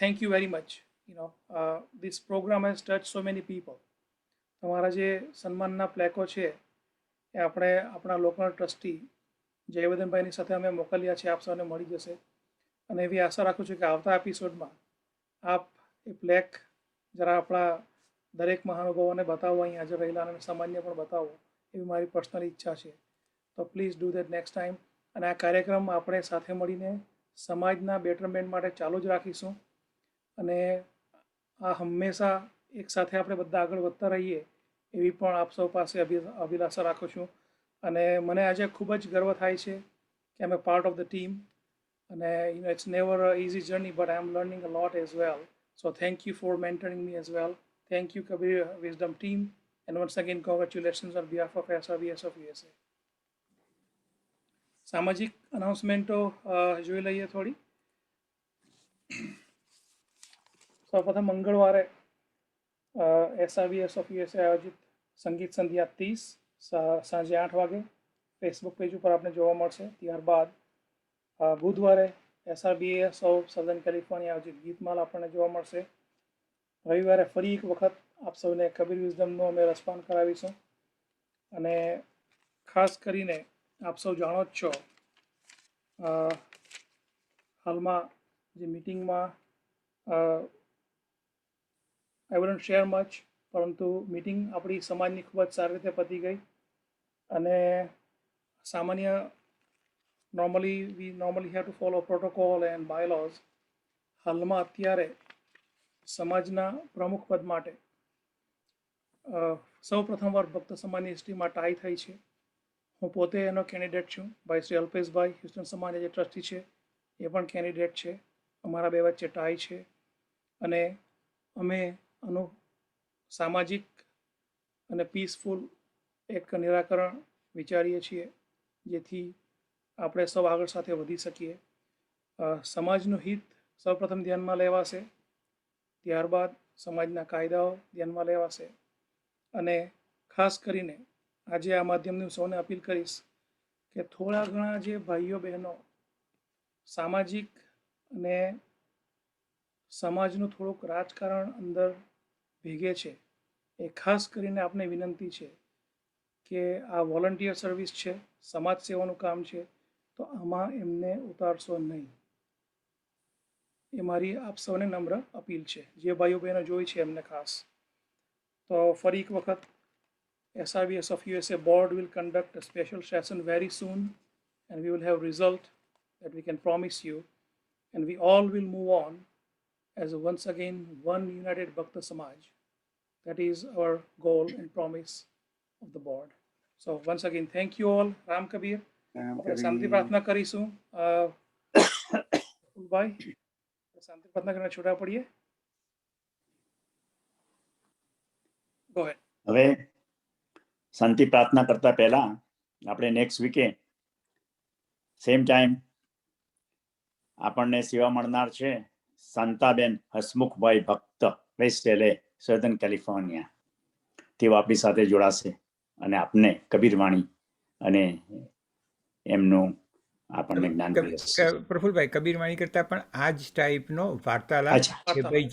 Thank you very much. This program has touched so many people. તમારા જે સન્માનના પ્લેકો છે એ આપણે આપણા લોકલ ટ્રસ્ટી જયવર્ધનભાઈની સાથે અમે મોકલ્યા છે, આપ સૌને મળી જશે. અને એવી આશા રાખું છું કે આવતા એપિસોડમાં આપ એ પ્લેક જરા આપણા દરેક મહાનુભાવોને બતાવો, અહીં હાજર રહેલા અને સમાજને પણ બતાવો, એવી મારી પર્સનલ ઈચ્છા છે. તો please do that next time. અને આ કાર્યક્રમ આપણે સાથે મળીને સમાજના બેટરમેન્ટ માટે ચાલુ જ રાખીશું, અને આ હંમેશા એક સાથે આપણે બધા આગળ વધતા રહીએ એવી પણ આપ સૌ પાસે અભિલાષા રાખું છું. અને મને આજે ખૂબ જ ગર્વ થાય છે કે I am part of the team, અને it's never a easy journey, but I am learning a lot as well. So thank you for mentoring me as well. Thank you Kabir wisdom team, and once again congratulations on behalf of SRBS of USA. સામાજિક અનાઉન્સમેન્ટો જોઈ લઈએ થોડી. સૌપ્રથમ મંગળવારે SRBS ઓફ USA આયોજિત સંગીત સંધ્યા 30 સાંજે 8 વાગે ફેસબુક પેજ ઉપર આપણે જોવા મળશે. ત્યારબાદ બુધવારે SRBS ઓફ સધર્ન કેલિફોર્નિયા આયોજિત ગીતમાલ આપણને જોવા મળશે. રવિવારે ફરી એક વખત આપ સૌને કબીર વિઝડમનું અમે રસપાન કરાવીશું. અને ખાસ કરીને આપ સૌ જાણો જ છો, હાલમાં જે મિટિંગમાં આઈ વોન્ટ શેર મચ, પરંતુ મિટિંગ આપણી સમાજની ખૂબ જ સારી રીતે પતી ગઈ. અને સામાન્ય we normally have to follow protocol and bylaws. હાલમાં અત્યારે સમાજના પ્રમુખ પદ માટે સૌ પ્રથમવાર ભક્ત સમાજની હિસ્ટ્રીમાં ટાઈ થઈ છે. હું પોતે એનો કેન્ડિડેટ છું. ભાઈ શ્રી અલ્પેશભાઈ હ્યુસ્ટન સમાજના જે ટ્રસ્ટી છે એ પણ કેન્ડિડેટ છે. અમારા બે વચ્ચે ટાઈ છે, અને અમે આનું સામાજિક અને પીસફુલ એક નિરાકરણ વિચારીએ છીએ, જેથી આપણે સૌ આગળ સાથે વધી શકીએ. સમાજનું હિત સૌપ્રથમ ધ્યાનમાં લેવાશે, ત્યારબાદ સમાજના કાયદાઓ ધ્યાનમાં લેવાશે, અને ખાસ કરીને આજે આ માધ્યમની હું સૌને અપીલ કરીશ કે થોડા ઘણા જે ભાઈઓ બહેનો સામાજિક અને સમાજનું થોડુંક રાજકારણ અંદર ભેગે છે, એ ખાસ કરીને આપને વિનંતી છે કે આ વોલન્ટિયર સર્વિસ છે, સમાજ સેવાનું કામ છે, તો આમાં એમને ઉતારશો નહીં. એ મારી આપ સૌને નમ્ર અપીલ છે, જે ભાઈઓ બહેનો જોઈ છે એમને ખાસ. તો ફરી એક વખત SRVS of USA board will conduct a special session very soon, and we will have result that we can promise you, and we all will move on as once again one united Bhakta Samaj. That is our goal and promise of the board. So once again, thank you all. Ram Kabir. આપણે શાંતિ પ્રાર્થના કરીશું. ભાઈ શાંતિ પ્રાર્થના કરીને છૂટા પડીએ. Go ahead. હવે શાંતિ પ્રાર્થના કરતા પહેલા આપણે નેક્સ્ટ વીકે સેમ ટાઈમ આપણને સેવા મળનાર છે શાંતાબેન હસમુખભાઈ ભક્ત, વેસ્ટ LA, સધર્ન કેલિફોર્નિયા. તેઓ આપણી સાથે જોડાશે અને આપને કબીરવાણી અને એમનું આપણને જ્ઞાન મળશે. પ્રફુલભાઈ, કબીરવાણી કરતાં પણ આ જ ટાઈપનો વાર્તાલાપ અચ્છા. કે ભાઈ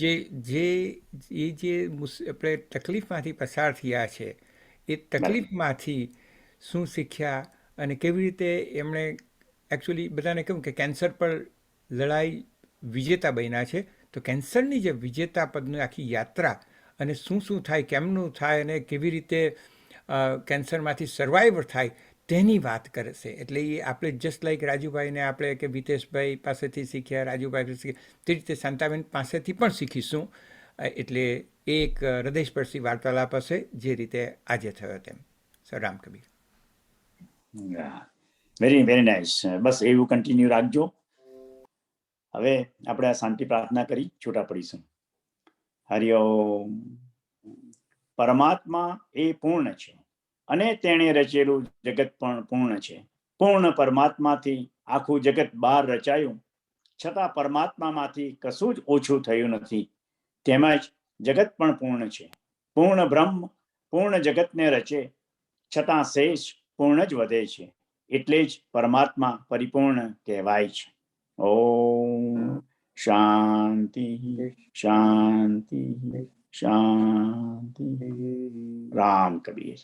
જે આપણે તકલીફમાંથી પસાર થયા છે, એ તકલીફમાંથી શું શીખ્યા અને કેવી રીતે એમણે એકચ્યુઅલી બધાને કહ્યું કે કેન્સર પર લડાઈ વિજેતા બન્યા છે, તો કેન્સરની જે વિજેતા પદની આખી યાત્રા અને શું શું થાય, કેમનું થાય અને કેવી રીતે કેન્સરમાંથી સર્વાઈવર થાય તેની વાત કરશે. એટલે એ આપણે જસ્ટ લાઈક રાજુભાઈને આપણે કે વિતેશભાઈ પાસેથી શીખ્યા, રાજુભાઈ શીખ્યા, તે રીતે શાંતાબેન પાસેથી પણ શીખીશું. એટલે એ એક હૃદયસ્પર્શી વાર્તાલાપ હશે, જે રીતે આજે થયો તેમ. Sir Ram Kabir. Very very nice. બસ એવું કન્ટિન્યુ રાખજો. હવે આપણે આ શાંતિ પ્રાર્થના કરી છૂટા પડીશું. હરિઓમ. પરમાત્મા એ પૂર્ણ છે અને તેણે રચેલું જગત પણ પૂર્ણ છે. પૂર્ણ પરમાત્માથી આખું જગત બહાર રચાયું, છતાં પરમાત્મામાંથી કશું જ ઓછું થયું નથી. તેમજ જગત પણ પૂર્ણ છે. પૂર્ણ બ્રહ્મ પૂર્ણ જગતને રચે, છતાં શેષ પૂર્ણ જ વધે છે. એટલે જ પરમાત્મા પરિપૂર્ણ કહેવાય છે. ઓમ શાંતિ શાંતિ શાંતિ. રામ કબીર.